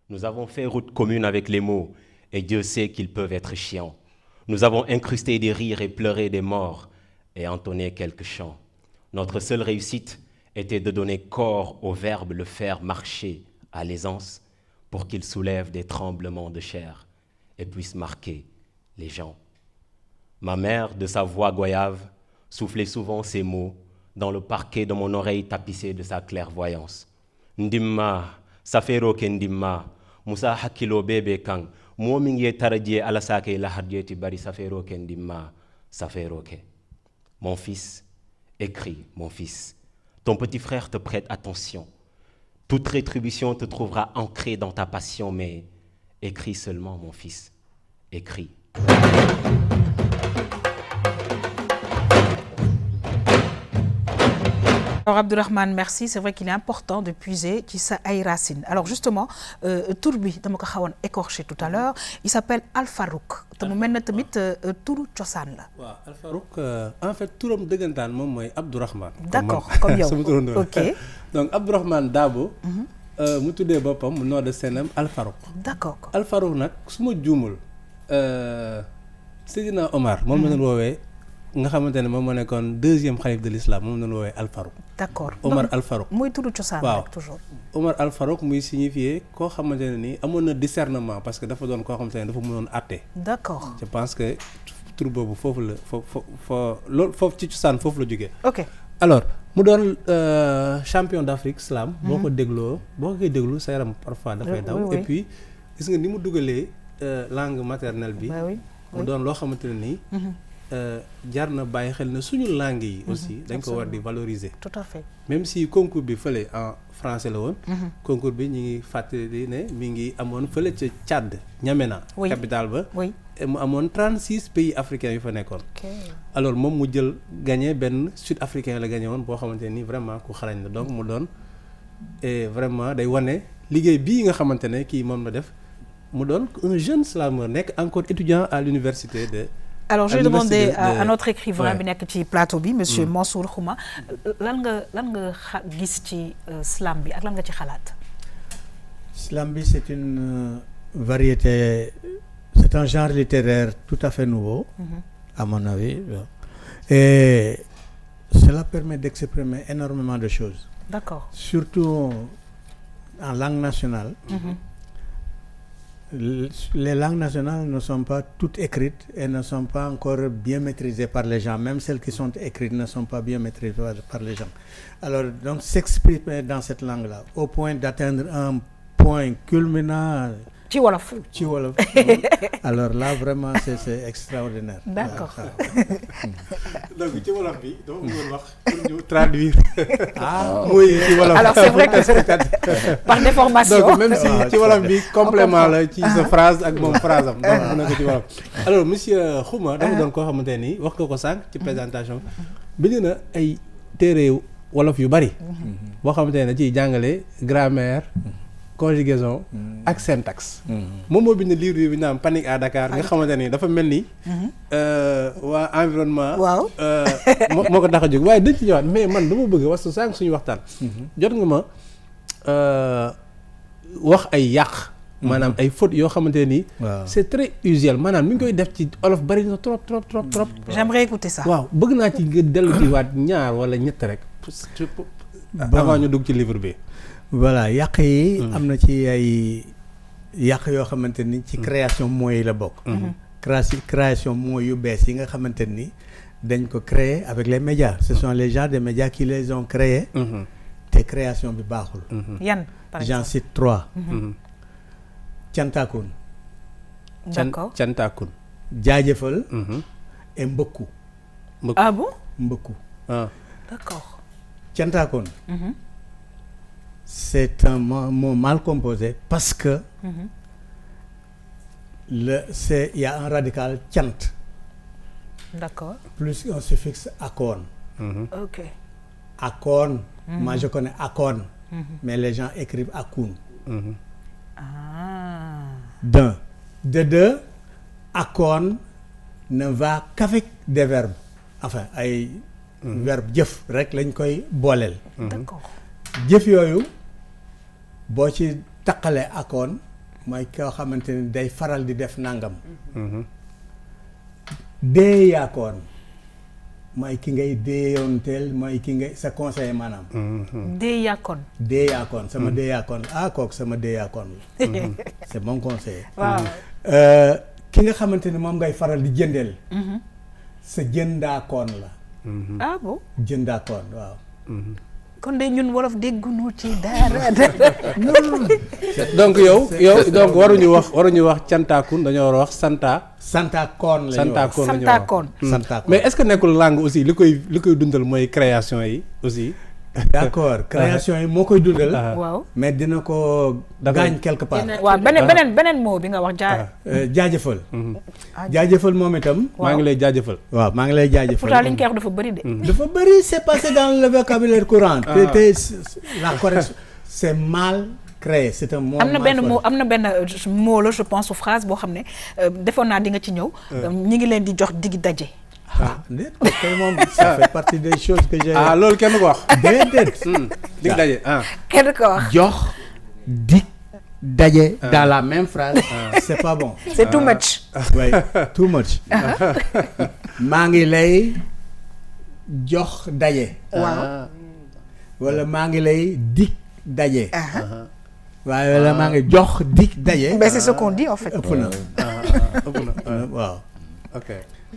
S8: Nous avons fait route commune avec les mots et Dieu sait qu'ils peuvent être chiants. Nous avons incrusté des rires et pleuré des morts et entonné quelques chants. Notre seule réussite était de donner corps au verbe, le faire marcher à l'aisance pour qu'il soulève des tremblements de chair et puisse marquer les gens. Ma mère, de sa voix goyave, soufflait souvent ces mots dans le parquet de mon oreille tapissée de sa clairvoyance. Ndimma, saferoke ndimma, musa hakilo bebe kang, momingie taradie alasake lahadjeti bari saferoke ndimma, saferoke. Mon fils, écris, mon fils. Ton petit frère te prête attention. Toute rétribution te trouvera ancrée dans ta passion, mais écris seulement, mon fils. Écris.
S1: Alors Abdourahmane, merci. C'est vrai qu'il est important de puiser ci sa ay racines. Alors justement, tur bi dama ko xawoon écorché tout à l'heure, il s'appelle Alfarouk. te mu mel na tamit turu cosaan la.
S2: waaw Alfarouk en fait turam dëggantaan moom mooy Abdourahmane.
S1: D'accord comme yow
S2: sama turandoo la.
S1: ok
S2: donc Abdourahmane Dabo. mu tuddee boppam mu nom de scène Alfarouk.
S1: d'accord
S2: Alfarouk nag su ma juumul Seydina Omar moom la doon woowee. nga xamante ne moom moo nekkoon deuxième xalif de l'islam moom lañu woowee Alfarouk.
S1: d'accord
S2: Omar Alfarouk.
S1: muy turu cosaan rek toujours.
S2: Omar Alfarouk muy signifier koo xamante ne ni amoon na discernement parce que dafa doon koo xamante ne dafa mënoon àtte.
S1: d'accord
S2: je pense que tur boobu foofu la loolu foofu ci cosaan foofu la jógee.
S1: ok
S2: alors mu doon champion d'Afrique slam. boo ko koy déglu sa yaram parfois dafay daw. et puis gis nga ni mu dugalee langue maternelle bi. mu doon loo xamante ne nii. jar na bàyyi xel ne suñu langue yi aussi dañ ko war di valoriser.
S1: tout à fait.
S2: même si concours bi fële en français la woon. concours bi ñu ngi fàttali ne mi ngi amoon fële ca Tchad N'Djamena.
S1: Oui.
S2: capitale ba.
S1: oui.
S2: et mu amoon 36 pays africains yu fa nekkoon. alors moom mu jël gagné benn sud africain la gagné woon boo xamante ni vraiment ku xarañ la donc mu doon et vraiment day wane liggéey bii nga xamante ne kii moom la def mu doon un jeune slameur nekk encore étudiant à l'université de.
S1: alors je vais demander à notre écrivain
S2: Ouais.
S1: bi nekk ci plateau bi monsieur Mansour Khouma lan nga gis ci slam bi ak lan nga ci xalaat.
S4: Slam bi c'est une variété, c'est un genre littéraire tout à fait nouveau, à mon avis, et cela permet d'exprimer énormément de choses.
S1: D'accord.
S4: Surtout en langue nationale. Les langues nationales ne sont pas toutes écrites et ne sont pas encore bien maîtrisées par les gens. Même celles qui sont écrites ne sont pas bien maîtrisées par les gens. Alors, donc, s'exprimer dans cette langue-là, au point d'atteindre un point culminant.
S1: ci wolof.
S4: ci wolof. Alors là, vraiment, c'est extraordinaire.
S1: D'accord.
S2: donc ci wolof bi dama bëggoon wax pour ñu traduire. muy ci wolof.
S1: alors c'est vrai que par déformation.
S2: donc même si ci wolof bi complément la ci sa phrase ak moom phrase am donc mën na ko ci wolof. alors monsieur Khouma dama doon koo xamante ni wax nga ko sànq ci présentation bind na ay téere wolof yu bari. boo xamante ne ciy jàngale grammaire. conjugaison ak syntaxe. moom moo bind livre bi naan Panique à Dakar nga xamante ni dafa mel ni. waa environnement.
S1: waaw
S2: moo ko tax a jóg waaye dañ ci ñëwaat mais man dama bëgg wax sànq suñu waxtaan. jot nga ma wax ay yàq. maanaam ay fautes yoo xamante ni. c'est très usuel maanaam mi ngi koy def ci olof bari na trop.
S1: j'aimerais écouter ça.
S2: waaw bëgg naa ci nga dellu ci waat ñaar wala ñett rek. avant ñu dugg ci livre bi.
S4: voilà yàq yi am na ci ay yàq yoo xamante ni ci création mots yi la bokk. création mots yu bees yi nga xamante ni dañ ko créer avec les médias ce sont les gens des médias qui les ont créés. te création bi baaxul.
S1: yan par exemple
S4: j'en cite 3. cantakun.
S1: d'accord
S2: cantakun.
S4: jaajëfal. et mbëkku.
S1: ah bon
S4: mbëkku.
S1: d'accord.
S4: cantakun. C'est un mot mal composé parce que il y a un radical cant.
S1: D'accord.
S4: Plus un suffixe akon.
S1: Ok.
S4: Akon, moi je connais akon, mais les gens écrivent akun. D'un. De deux, akon ne va qu'avec des verbes. Enfin, ay verbe jëf rek lañ koy booleel.
S1: D'accord.
S4: jëf yooyu boo ci taqalee akoon mooy koo xamante ni day faral di def nangam. dee yaakoon mooy ki ngay déeyoonteel mooy ki ngay sa conseiller maanaam.
S1: dee yaakoon.
S4: dee yaakoon sama dee yaakoon kooku sama dee yaakoon la. c'est mon conseiller.
S1: waaw.
S4: ki nga xamante ni moom ngay faral di jëndeel. sa jëndaakoon la.
S1: ah bon.
S4: jëndaakoon waaw.
S1: kon de ñun wolof déggunu ci dara.
S2: donc yow donc waruñu wax cantaakun dañoo war a wax
S4: santaakoon la ñu wax
S1: santaakoon.
S2: mais est-ce que nekkul langue aussi li koy dundal mooy création yi aussi.
S4: d'accord création yi moo koy dundal.
S1: waaw
S4: mais dina ko gaañ quelque part.
S1: waaw beneen mot bi nga wax
S4: jaajëfal. jaajëfal moom itam.
S2: maa ngi lay jaajëfal.
S4: waaw maa ngi lay jaajëfal.
S1: pourtant li ñu koy wax dafa bëri de.
S4: dafa bëri c'est passé dans le vocabulaire courant. te la correction c'est mal créé c'est un mot.
S1: am na benn mot la je pense phrase boo xam ne defoon naa di nga ci ñëw. ñi ngi leen di jox dig daje.
S4: déet kay moom ça fait partie des choses que j'ai.
S2: loolu kenn ko wax.
S4: déedéet.
S2: dig daje
S1: kenn ko wax.
S4: jox dig daje. dans la même phrase. c'est pas bon.
S1: c'est too much.
S4: oui too much. maa ngi lay jox daje.
S1: waaw.
S4: wala maa ngi lay dig daje. waaye wala maa ngi jox dig daje.
S1: mais c'est ce qu'on dit en fait.
S4: ëpp na waaw.
S2: ok.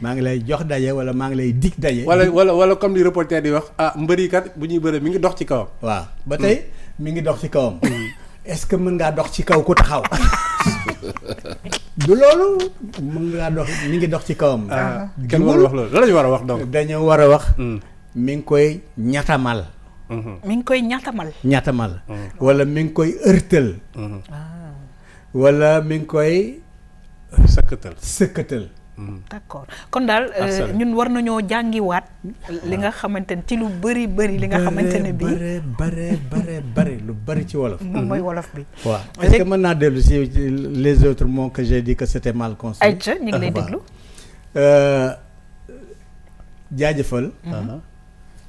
S4: maa ngi lay jox daje wala maa ngi lay dig daje.
S2: wala comme li reporter di wax mbëri kat bu ñuy bëre mi ngi dox ci kawam.
S4: waaw ba tey mi ngi dox ci kawam. est-ce que mën ngaa dox ci kaw ku taxaw. du loolu mën ngaa dox mi ngi dox ci kawam.
S2: kenn war a wax loolu lan la ñu war a wax donc.
S4: dañoo war a wax. mi ngi koy ñatamal.
S1: mi ngi koy ñatamal.
S4: ñatamal. wala mi ngi koy ërtal. wala mi ngi koy. sëkkatal.
S1: d'accord kon daal ñun war nañoo jàngiwaat li nga xamante ne ci lu bëri li nga xamante ne bi
S4: bëri lu bëri ci wolof.
S1: moom mooy wolof bi.
S4: waaw est-ce que mën naa dellu si les autres mots que j'ai dit que c'était mal construit.
S1: ayca ñu ngi lay déglu.
S4: jaajëfal.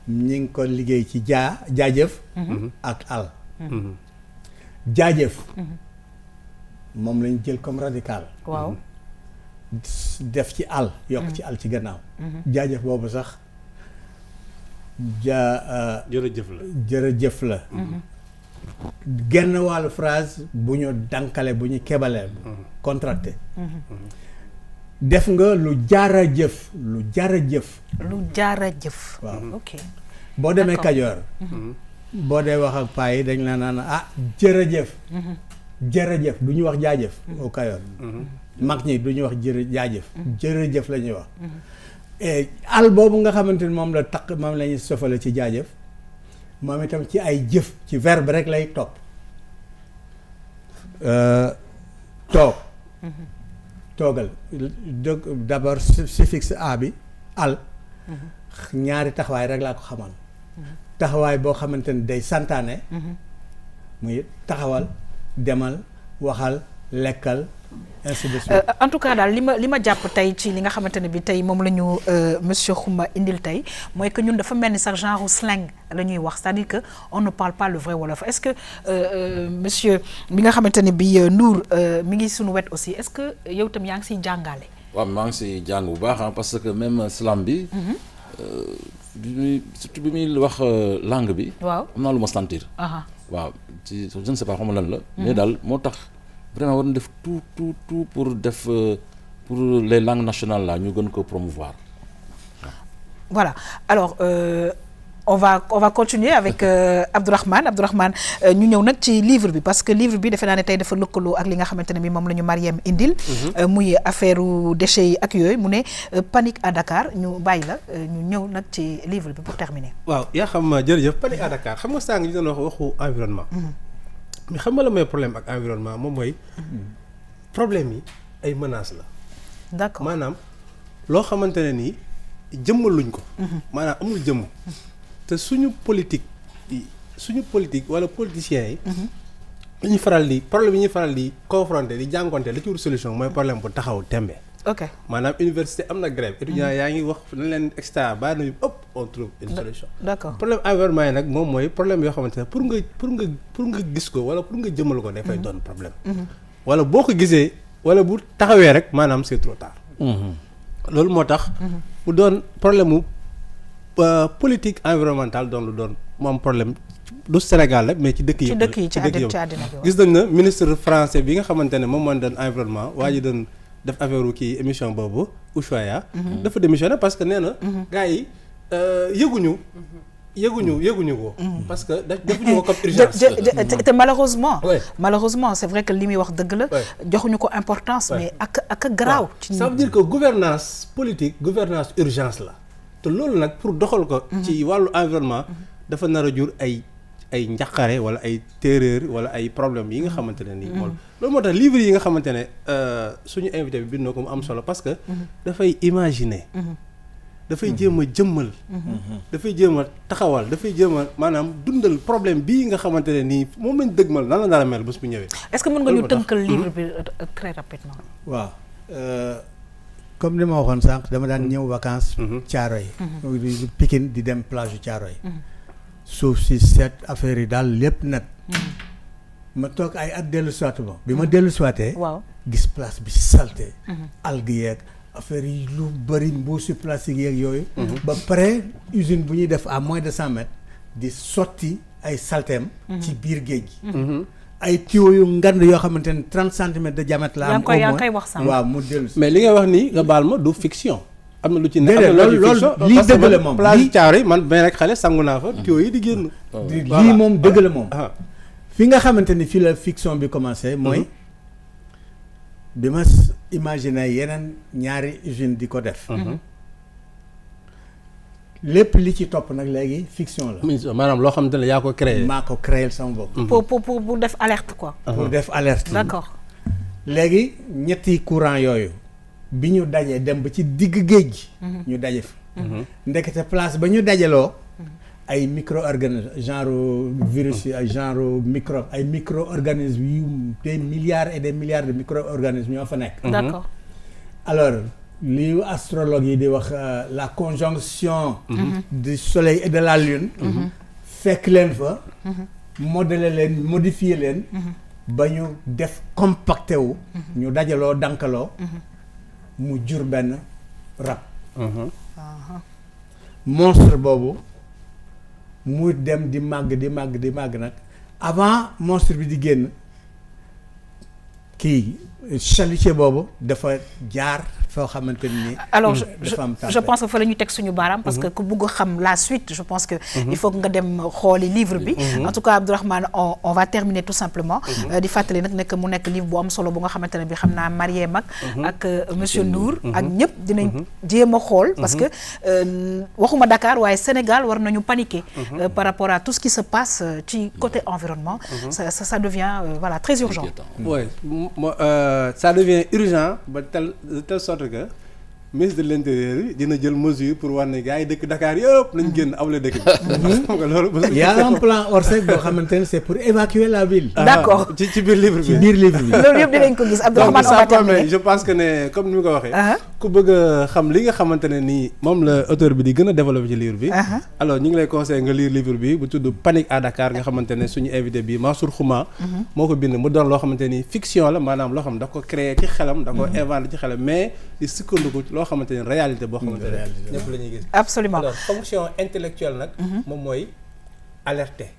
S4: ñi ngi ko liggéey ci jaajëf. ak al. jaajëf. moom lañ jël comme radical.
S1: waaw.
S4: def ci al yokk ci al ci gannaaw. jaajëf boobu sax jërëjëf la. genn wàllu phrase bu ñu dankale bu ñu kebalee. contracté. def nga lu jaara jëf. lu jaara jëf. waaw
S1: ok.
S4: boo demee Kajoor. boo dee wax ak paa yi dañ la naan jërëjëf. jërëjëf du ñu wax jaajëf. au Kajoor. mag ñi du ñu wax jaajëf. jërëjëf la ñuy wax. al boobu nga xamante ni moom moom la ñuy sofale ci jaajëf moom itam ci ay jëf ci verbe rek lay topp. toog. toogal d'abord suffixe a bi al. ñaari taxawaay rek laa ko xamal. taxawaay boo xamante ni day santaane. muy taxawal demal waxal lekkal.
S1: en tout cas daal li ma jàpp tey ci li nga xamante ne bi tey moom la ñu monsieur Khouma indil tey mooy que ñun dafa mel ni sax genre slang la ñuy wax c'est-à-dire que on ne parle pas le vrai wolof est-ce que monsieur bi nga xamante ne bi Nour mi ngi suñu wet aussi est-ce que yow tam yaa ngi siy jàngale.
S5: waaw maa ngi siy jàng bu baax parce que même slam bi. surtout bi muy wax langue bi.
S1: waaw
S5: am naa lu ma sentir. waaw ci je ne sais pas xam lan la. mais daal moo tax. vraiment war na def tout pour les langues nationales là ñu gën ko promouvoir.
S1: Voilà alors on va continuer avec Abdourahmane ñu ñëw nag ci livre bi parce que livre bi defe naa ne tey dafa lëkkaloo ak li nga xamante ne bi moom la ñu Marième indil. muy affaire déchets yi ak yooyu mu ne panique à Dakar ñu bàyyi la ñu ñëw nag ci livre bi pour terminer.
S2: waaw yaa xam jërëjëf panique à Dakar xam nga sànq ñu doon waxu environnement. mais xam nga la mooy problème ak environnement moom mooy problème yi ay menaces la.
S1: d'accord
S2: maanaam loo xamante ne nii jëmmaluñ ko. maanaam amul jëmm. te suñu politique wala politiciens yi. ñu faral di problème yi ñuy faral di confronter di jànkonte li ci wut solution mooy problème bu taxaw tembe.
S1: ok
S2: maanaam université am na grève étudiants yaa ngi wax nañ leen extra bàyyi nañu ëpp on trouve une solution.
S1: d'accord
S2: problème environnement yi nag moom mooy problème yoo xamante ne pour nga gis ko wala pour nga jëmal ko dafay doon problème. wala boo ko gisee wala bu taxawee rek maanaam c'est trop tard. loolu moo tax. bu doon problème mu politique environnementale doon lu doon mu am problème du Sénégal rek mais ci dëkk yi.
S1: ci àddina bi
S2: gis nañ na ministre français bi nga xamante ne moom moo doon environnement waa ji doon. def affaire kii émission boobu Ushuaïa dafa démissionné parce que nee na gars yi yëguñu ko parce que defuñu ko comme urgence
S1: te malheureusement c'est vrai que li muy wax dëgg la joxuñu ko importance mais ak garaaw
S2: ça veut dire que gouvernance politique gouvernance urgence la te loolu nag pour doxal ko ci wàllu environnement dafa nar a jur ay njaqare wala ay terreur wala ay problèmes yi nga xamante ne nii moom loolu moo tax livre yi nga xamante ne suñu invité bi bind na ko mu am solo parce que dafay imaginer dafay jéem a jëmmal dafay jéem a taxawal dafay jéem a maanaam dundal problème bii nga xamante ne nii moom lañ dëgmal nan la dara mel bés bu ñëwee.
S1: est-ce que mën nga ñu tënkal livre bi très rapidement.
S4: waaw comme li ma waxoon sànq dama daan ñëw vacances Thiaroye yi Pikine di dem plage Thiaroye yi suuf si seet affaire yi daal lépp nag ma toog ay at dellu siwaat ba bi ma dellu siwaatee
S1: waaw
S4: gis place bi salté algues yeeg affaire yi lu bëri mbuusi plastique yeeg yooyu ba pare usine bu ñuy def à moins de 100 mètres di sotti ay salteem ci biir géej gi ay tuyaux yu ngand yoo xamante ne 30 centimètres de diamètre la am au moins waaw mu dellu si
S2: mais li ngay wax nii nga baal ma du fiction am na lu ci nekk
S4: loolu lii dëgg la moom
S2: plage Thiaroye man benn rek xale sangu naa fa tuyaux yi di génn
S4: lii moom dëgg la moom fi nga xamante ni fii la fiction bi commencé mooy bi ma imaginer yeneen ñaari usine di ko def. lépp li ci topp nag léegi fiction la.
S2: maanaam loo xamante ne yaa ko créé.
S4: maa ko créé sama bopp.
S1: pour def alerte quoi.
S4: pour def alerte.
S1: d'accord.
S4: léegi ñetti courant yooyu bi ñu dajee dem ba ci digg géej gi. ñu daje fi. ndekete place ba ñu dajaloo. ay micro-organismes genre virus yi ay genre microbe ay micro-organismes yu des milliards et des milliards de micro-organismes ñoo fa nekk.
S1: d'accord.
S4: alors li astrologue yi di wax la conjonction du soleil et de la lune. fekk leen fa. modeler leen modifier leen. ba ñu def compacté wu. ñu dajaloo dankaloo. mu jur benn rab. monstre boobu muy dem di màgg nag avant monstre bi di génn kii chalutier boobu dafa jaar foo xamante ni.
S1: alors je pense que fa la ñu teg suñu baaraam. parce que ku bugg xam la suite je pense que. il faut que nga dem xooli livre bi. en tout cas Abdourahmane on va terminer tout simplement. di fàttali nag nekk mu nekk livre bu am solo bu nga xamante ne bi xam naa Marié Mag ak monsieur Ndour. ak ñëpp dinañ jéem a xool. parce que waxuma Dakar waaye Sénégal war nañu paniquer. par rapport à tout ce qui se passe ci côté environnement. ça devient voilà très urgent.
S2: oui ça devient urgent ba de telle sorte que ministre de l'intérieur yi dina jël mesure pour wax ne gars yi dëkk Dakar yëpp nañ génn awle dëkk bi.
S4: y a un plan Orsec boo xamante ne c'est pour évacuer la ville.
S1: d'accord
S2: ci biir livre bi.
S4: ci biir livre bi.
S1: loolu yëpp dinañ ko gis Abdourahmane on va terminer.
S2: je pense que ne comme ni mu ko waxee. ku bëgg a xam li nga xamante ne nii moom la auteur bi di gën a développer ci livre bi. alors ñu ngi lay conseiller nga lire livre bi bu tudd Panique à Dakar nga xamante ne suñu invité bi Mansour Khouma. moo ko bind mu doon loo xamante ni fiction la maanaam loo xam da ko créer ci xelam. da ko inventé ci xelam mais di sukkandiku loo xamante ni réalité boo xamante ne ñëpp la ñuy gis.
S1: absolument
S2: alors fonction intellectuelle nag. moom mooy alerter.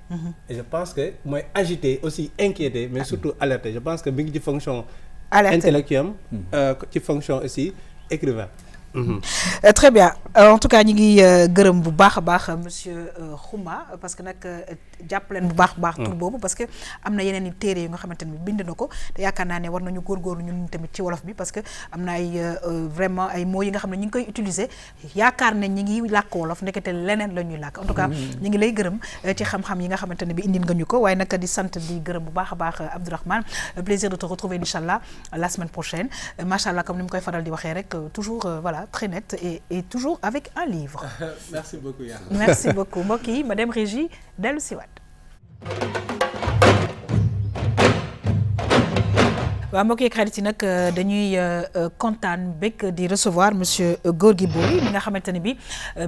S2: et je pense que mooy agiter aussi inquiéter mais surtout alerter je pense que mi ngi ci fonction. intellectuelle ci fonction aussi écrivain.
S1: Très bien en tout cas ñu ngi gërëm bu baax a baax monsieur Khouma parce que nag jàpp leen bu baax a baax tur boobu parce que am na yeneen i téere yu nga xamante ne bind na ko te yaakaar naa ne war nañu góorgóorlu ñun tamit ci wolof bi parce que am na ay vraiment ay mots yi nga xam ne ñu ngi koy utiliser yaakaar ne ñi ngi làkk wolof ndekete leneen la ñuy làkk en tout cas ñu ngi lay gërëm ci xam-xam yi nga xamante ne bi indil nga ñu ko waaye nag di sant di gërëm bu baax a baax Abdourahmane plaisir de te retrouver inchallah la semaine prochaine machallah comme ni mu koy faral di waxee rek toujours voilà très net et toujours avec un livre.
S2: Merci beaucoup Yann.
S1: Merci beaucoup mbokk yi madame Régie dellu si waat. waaw mbokk yi xarit yi nag dañuy kontaan bëgg di recevoir monsieur Gorgui Boye mi nga xamante ne bi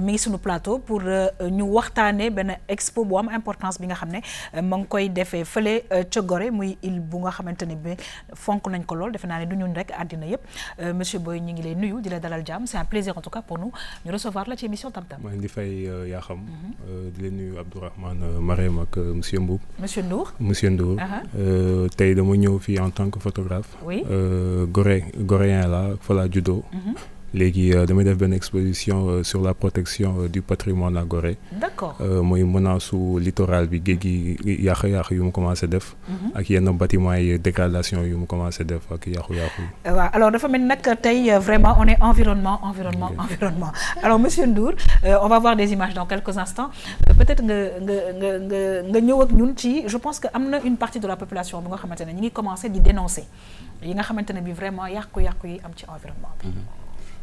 S1: mi ngi suñu plateau pour ñu waxtaanee benn expo bu am importance bi nga xam ne ma ngi koy defee fële ca Gorée muy île bu nga xamante ne bi fonk nañ ko lool defe naa ne du ñun rek àddina yëpp monsieur Boye ñu ngi lay nuyu di la dalal jàmm c'est un plaisir en tout cas pour nous ñu recevoir la ci émission Tam Tam.
S10: maa ngi di fay yaa xam di leen nuyu Abdourahmane Marème ak monsieur Mboub.
S1: monsieur Ndour.
S10: monsieur Ndour. tey dama ñëw fii en tant que photographe.
S1: Oui.
S10: Goréen la fa laa juddoo. léegi damay def benn exposition sur la protection du patrimoine à Gorée.
S1: D'accord.
S10: mooy menace su littoral bi géej gi yàq-yàq yu mu commencé def. ak yenn bâtiment yi dégradation yu mu commencé def ak yàqu-yàqu yi.
S1: waaw alors dafa mel nag tey vraiment on est environnement. alors monsieur Ndour on va voir des images dans quelques instants peut-être nga ñëw ak ñun ci je pense que am na une partie de la population bi nga xamante ne ñu ngi commencé di dénoncer yi nga xamante ne bi vraiment yàqu-yàqu yi am ci environnement bi.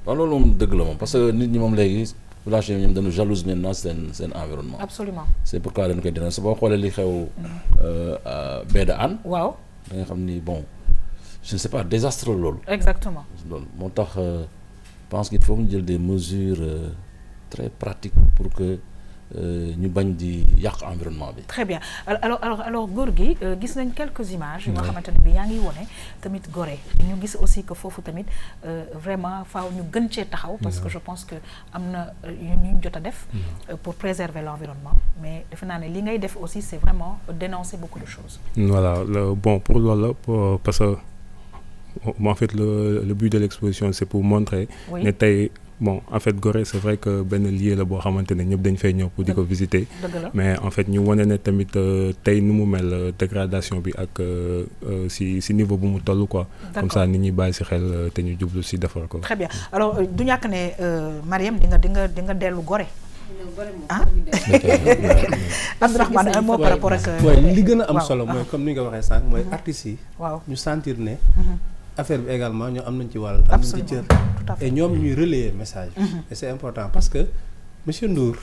S5: waaw loolu moom dëgg la moom parce que nit ñi moom léegi population yi ñoom dañu jalouse maintenant seen environnement.
S1: Absolument.
S5: c'est pourquoi dañu koy dénoncer boo xoolee li xew baie de Hann.
S1: waaw
S5: da nga xam ni bon je ne sais pas désastre loolu.
S1: exactement
S5: loolu moo tax je pense qu'il faut ñu jël des mesures très pratiques pour que ñu bañ di yàq environnement bi.
S1: très bien alors Gorgui gis nañ quelques images. yoo xamante ne bi yaa ngi wone tamit Gorée ñu gis aussi que foofu tamit vraiment faaw ñu gën cee taxaw. parce que je pense que am na yu ñu jot a def. pour préserver l'environnement mais defe naa ne li ngay def aussi c'est vraiment dénoncer beaucoup de choses.
S10: voilà bon pour loolu parce que en fait le but de l'exposition c'est pour montrer.
S1: Oui.
S10: ne tey bon en fait Gorée c'est vrai que benn lieu la boo xamante ne ñëpp dañ fay ñëw pour di ko visiter mais en fait ñu wane ne tamit tey nu mu mel dégradation bi ak si niveau bu mu toll quoi. Comme ça nit ñi bàyyi si xel te ñu jublu si defar ko.
S1: Très bien alors du ñàkk ne Mariam di nga dellu Gorée. ah Abdourahmane un mot par rapport ak.
S2: li gën a am solo mooy comme ni nga ko waxee sànq mooy artistes yi.
S1: waaw ñu
S2: sentir ne. affaire bi également ñoo am nañ ci wàll. am nañ ci cër et ñoom ñuy relayer message. et c'est important parce que monsieur Ndour.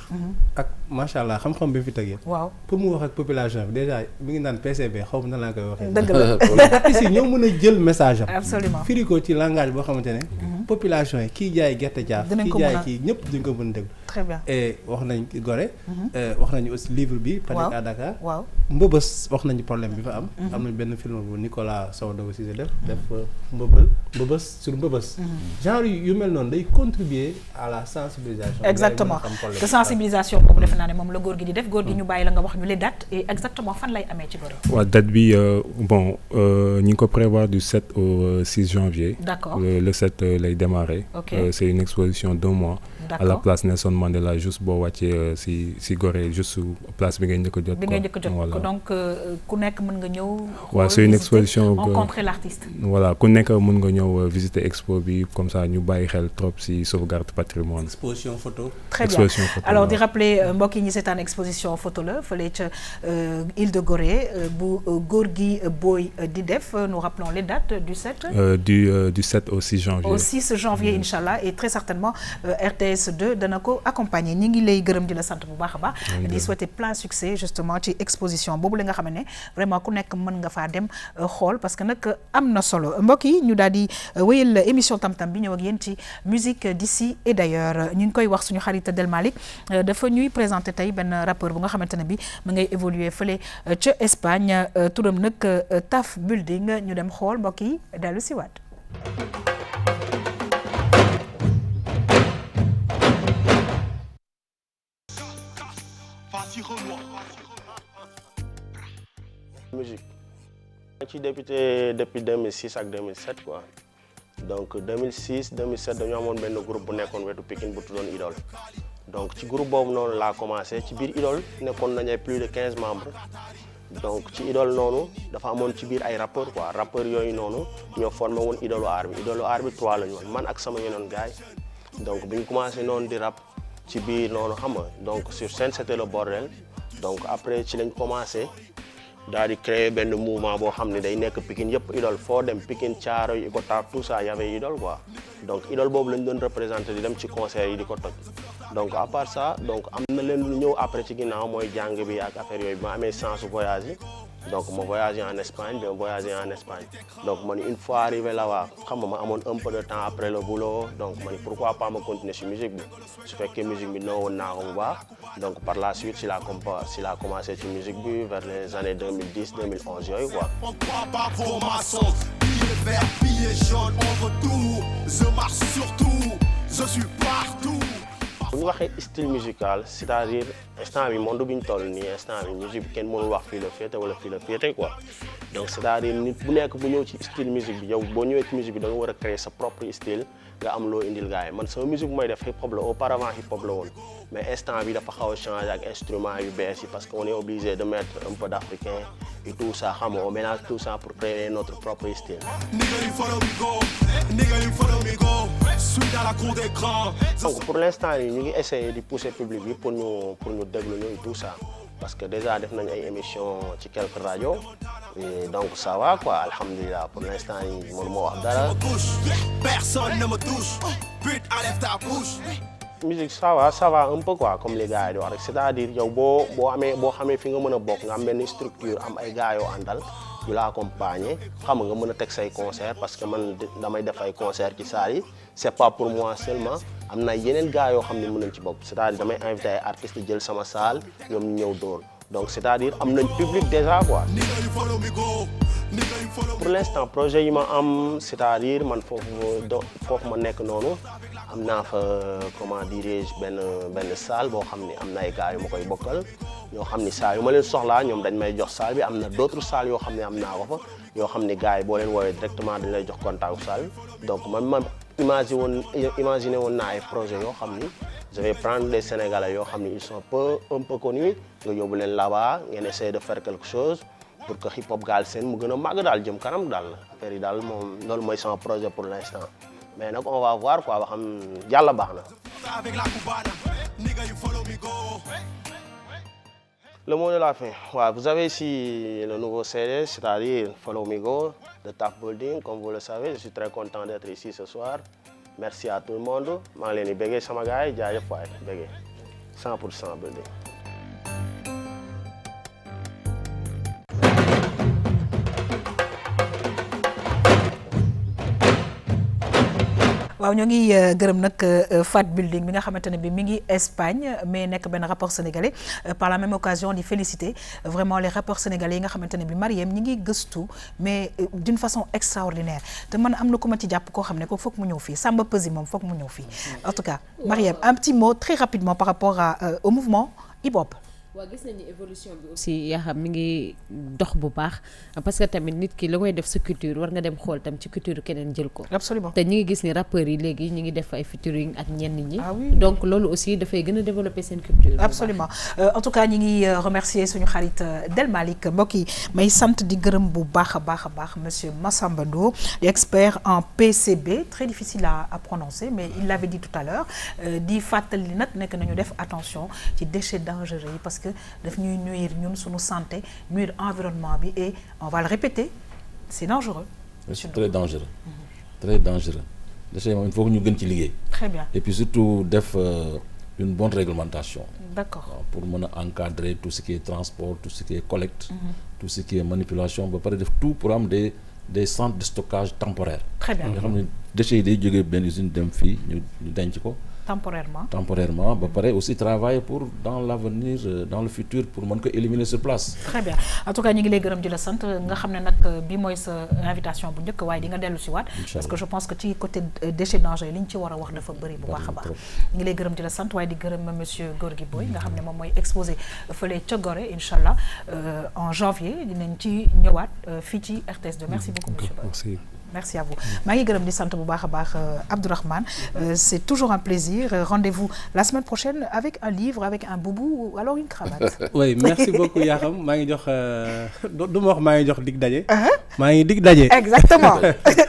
S2: ak macha allah xam-xam bi fi tegee.
S1: waaw
S2: pour mu wax ak population bi déjà mi ngi naan PCB xaw ma nan laa koy waxee.
S1: dëgg la
S2: artistes yi ñoo mën a jël message am.
S1: absolument
S2: firi ko ci langage boo xamante ne. population yi kii jaay gerte caaf. kii jaay kii ñëpp duñ ko mën a déglu.
S1: très bien
S2: et wax nañ Gorée. wax nañu aussi livre bi. Panique à Dakar.
S1: waaw
S2: Mbëbës wax nañu problème bi fa am. am nañ benn film bu Nicolas Sow Dogo Cissé def Mbëbës sur Mbëbës. genre yu mel noonu day contribuer à la sensibilisation.
S1: exactement te sensibilisation boobu defe naa ne moom la góor gi di def góor gi ñu bàyyi la nga wax ñu les dates et exactement fan lay amee ci Gorée.
S10: waaw date bi bon ñu ngi ko prévoir du 7 au 6 janvier.
S1: d'accord
S10: le 7 lay démarrer. C'est une exposition d'1 mois. à la place Nelson Mandela juste boo wàccee si Gorée juste place bi ngay njëkk a jot.
S1: bi ngay njëkk a jot donc ku nekk mën nga ñëw.
S10: waaw c'est une exposition
S1: rencontrer l'artiste.
S10: voilà ku nekk mën nga ñëw visiter expo bi comme ça ñu bàyyi xel trop si sauvegarde patrimoine.
S2: exposition photo.
S1: très bien alors di rappeler mbokk yi ñu seetaan exposition photo la fële ca île de Gorée bu Gorgui Boye di def nous rappelons les dates du 7.
S10: du 7 au 6 janvier.
S1: au 6 janvier inchallah et très certainement RTS2 dana ko accompagner ñi ngi lay gërëm di la sant bu baax a baax. di souhaiter plein succès justement ci exposition boobu la nga xam ne vraiment ku nekk mën nga faa dem xool parce que nag am na solo mbokk yi ñu daal di wéyal émission tam-tam bi ñëw ak yéen ci musique d'ici et d'ailleurs ñu ngi koy wax suñu xarit Del Malick dafa ñuy présenter tey benn rappeur bu nga xamante ne bi mu ngay évoluer fële ca Espagne turam nag Taf Building ñu dem xool mbokk yi dellu si waat.
S11: musique je suis débuté depuis 2006 ak 2007 quoi donc 2006 2007 dañu amoon benn groupe bu nekkoon wetu Pikine bu tuddoon Idole donc ci groupe boobu noonu laa commencé ci biir Idole nekkoon nañu ay plus de 15 membres donc ci Idole noonu dafa amoon ci biir ay rappeurs quoi rappeurs yooyu noonu ñoo formé woon Idole Art bi Idole Art bi 3 la ñu woon man ak sama yeneen gars yi donc bi ñu commencé noonu di rap ci biir noonu xam nga donc sur scène c'était le bordel donc après ci lañ commencé daal di créer benn mouvement boo xam ne day nekk Pikine yëpp Idole foo dem Pikine Thiaroye Icotaf tout ça y avait Idole quoi donc Idole boobu lañ doon représenté di dem ci concert yi di ko toj donc à part ça donc am na leen lu ñëw après ci ginnaaw mooy jàng bi ak affaire yooyu ma amee chance voyage yi donc ma voyagé en Espagne bien voyagé en Espagne donc man une fois arrivé là-bas xam nga ma amoon un peu de temps après le boulot donc man pourquoi pas ma continuer ci musique bi su fekkee musique bi noo woon naa ko bu baax donc par la suite si la commencé ci musique bi vers les années 2010 2011 yooyu quoi. bu ñu waxee style musical c'est-à-dire instant bi monde bi ñu toll nii instant bi musique bi kenn mënul wax fii la féete wala fii la féete quoi donc c'est-à-dire nit bu nekk bu ñëw ci style musique bi yow boo ñëwee ci musique bi da nga war a créer sa propre style nga am loo indil gars yi man sama musique bu may def hip hop la auparavant hip hop la woon mais instant bi dafa xaw a changer ak instruments yu bees yi parce que on est obligé de mettre un peu d'africain et tout ça xam nga on mélange tout ça pour créer notre propre style. donc pour l'instant yi ñu ngi essayer di pousser public bi pour ñu déglu ñu et tout ça parce que déjà def nañ ay émissions ci quelques radios et donc ça va quoi alhamdulilah pour l'instant yi mënu ma wax dara. Personne ne me touche. Pute, enlève ta bouche. musique ça va un peu quoi comme les gars yi di wax rek c'est-à-dire yow boo xamee fi nga mën a bokk nga am benn structure am ay gars yoo àndal yu la accompagner xam nga mën a teg say concert parce que man damay def ay concert ci salle yi c'est pas pour moi seulement am na yeneen gars yoo xam ne mën nañ ci bokk c'est-à-dire damay invité ay artistes jël sama salle ñoom ñu ñëw dóor donc c'est-à-dire am nañ public déjà quoi. pour l'instant projet yi ma am c'est-à-dire man foofu ma nekk noonu am naa fa comment dirais-je benn salle boo xam ne am na ay gars yu ma koy bokkal ñoo xam ni saa yu ma leen soxlaa ñoom dañ may jox salle bi am na d'autres salles yoo xam ne am naa ko fa yoo xam ne gars yi boo leen woowee directement dañ lay jox contact salle bi donc man imaginer woon naa ay projet yoo xam ni je vais prendre des Sénégalais yoo xam ni ils sont un peu connus nga yóbbu leen là-bas ngeen essayer de faire quelque chose pour que hip hop Galsen mu gën a màgg daal jëm kanam daal affaire yi daal moom loolu mooy sama projet pour l'instant mais nag on va voir quoi ba xam yàlla baax na. Le mot de la fin, ouais, vous avez ici le nouveau CD, c'est-à-dire Follow Me Go de Tap Building. Comme vous le savez, je suis très content d'être ici ce soir. Merci à tout le monde. Je suis venu bégué sama gars yi jaajëf waay bégué 100% Building.
S1: waaw ñoo ngi gërëm nag Fat Building bi nga xamante ne bi mi ngi Espagne mais nekk benn rappeur sénégalais par la même occasion di féliciter vraiment les rappeurs sénégalais yi nga xamante ne bi Mariem ñi ngi gëstu mais d'une façon extraordinaire te man am na ku ma ci jàpp koo xam ne ko foog mu ñëw fii Samba Peuzzi moom foog mu ñëw fii en tout cas Mariem un petit mot très rapidement par rapport au mouvement hip-hop.
S3: waaw gis nañu évolution bi aussi yaa xam mi ngi dox bu baax parce que tamit nit ki la koy def sa culture war nga dem xool tam ci culture keneen jël ko.
S1: absolument te
S3: ñi ngi gis ni rappeurs yi léegi ñi ngi def ay featuring ak ñenn ñi.
S1: ah oui
S3: donc loolu aussi dafay gën a développer seen culture.
S1: absolument en tout cas ñi ngi remercier suñu xarit Del Malick mbokk yi may sant di gërëm bu baax a baax monsieur Massamba Ndour di expert en PCB très difficile à prononcer mais il l'avait dit tout à l'heure di fàttali nag nekk nañu def attention ci déchets dangereux yi parce que daf ñuy nuire ñun suñu santé nuire environnement bi et on va le répéter c'est dangereux.
S5: c'est très dangereux. Très dangereux. Déchets moom il faut que ñu gën ci liggéey.
S1: Très bien.
S5: Et puis surtout def une bonne réglementation.
S1: D'accord.
S5: Pour mën a encadrer tout ce qui est transport, tout ce qui est collecte, tout ce qui est manipulation ba pare def tout pour am des centres de stockage temporaires.
S1: Très bien.
S5: nga xam ne déchets yi day jógee benn usine dem fii ñu denc ko. temporairement ba pare aussi travailler pour dans l'avenir dans le futur pour mën ko éliminer sur place.
S1: Très bien en tout cas ñu ngi lay gërëm di la sant nga xam ne nag bi mooy sa invitation bu njëkk waaye di nga dellu si waat parce que je pense que ci côté déchets dangereux li ñu ci war a wax dafa bëri bu baax a baax ñu ngi lay gërëm di la sant waaye di gërëm monsieur Gorgui Boy nga xam ne moom mooy exposé fële ca Gorée incha allah en janvier dinañ ci ñëwaat fii ci RTS2 merci beaucoup monsieur Boy. Merci à vous. maa ngi gërëm di sant bu baax a baax Abdourahmane c'est toujours un plaisir rendez-vous la semaine prochaine avec un livre avec un boubou ou alors une cravate.
S2: oui merci beaucoup Yakham maa ngi jox du ma wax maa ngi jox dig daje. maa ngi dig daje.
S1: exactement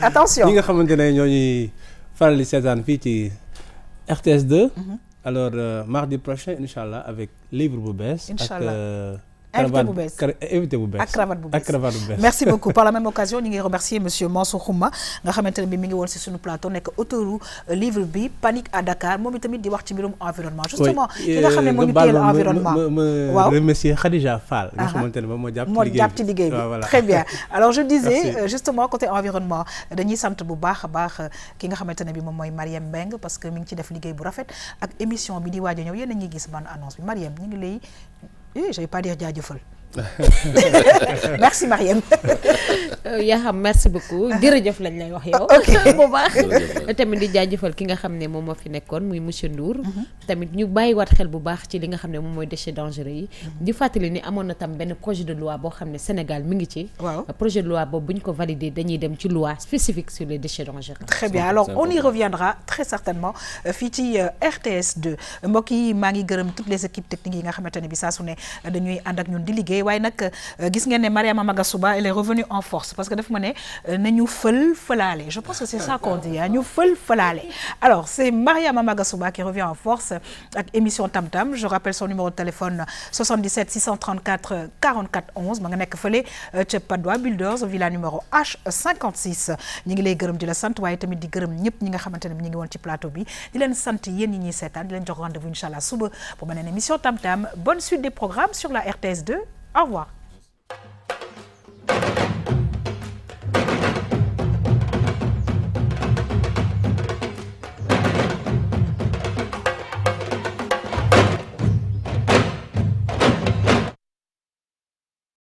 S1: attention.
S2: ñi nga xamante ne ñoo ñuy faral di seetaan fii ci RTS2. alors mardi prochain incha allah avec livre bu bees.
S1: incha allah
S2: invité bu bees
S1: ak cravate bu bees merci beaucoup par la même occasion ñu ngi remercier monsieur Mansour Khouma nga xamante ne bi mi ngi woon si suñu plateau nekk auteuru livre bi Panique à Dakar moom itamit di wax ci mbirum environnement justement ki nga xam ne moo ñu téyel environnement
S2: waaw remercier Khadija Fall nga xamante ne moom moo jàpp ci liggéey
S1: bi très bien alors je disais justement côté environnement dañuy sant bu baax a baax ki nga xamante ne bi moom mooy Mariem Mbeng parce que mi ngi ci def liggéey bu rafet ak émission bi di waaj a ñëw yéen a ngi gis bande annonce bi Mariem ñu ngi lay je vais pas dire jaajëfal. merci Mariem.
S3: yaa xam merci beaucoup jërëjëf lañ lay wax yow. bu baax tamit di jaajëfal ki nga xam ne moom moo fi nekkoon muy monsieur Ndour. tamit ñu bàyyiwaat xel bu baax ci li nga xam ne moom mooy déchets dangereux yi. di fàttali ni amoon na tam benn projet de loi boo xam ne Sénégal mi ngi ci.
S1: waaw
S3: projet de loi boobu bu ñu ko valider dañuy dem ci loi spécifique sur les déchets dangereux.
S1: très bien alors on y reviendra très certainement fii ci RTS2 mbokk yi maa ngi gërëm toutes les équipes techniques yi nga xamante ne bi saa su ne dañuy ànd ak ñun di liggéey waaye nag gis ngeen ne Mariama Magasuba elle est revenue en force parce que daf ma ne nañu fëlaale je pense que c'est ça qu'on dit ñu fëlaale alors c'est Mariama Magasuba qui revient en force ak émission Tam Tam je rappelle son numéro de téléphone 77 634 44 11 ma nga nekk fële ca Padois Builders villa numéro H56 ñi ngi lay gërëm di la sant waaye tamit di gërëm ñëpp ñi nga xamante ne ñi ngi woon ci plateau bi di leen sant yéen ñi ñuy seetaan di leen jox rendez-vous inchallah suba pour beneen émission Tam Tam bonne suite des programmes sur la RTS2 au revoir.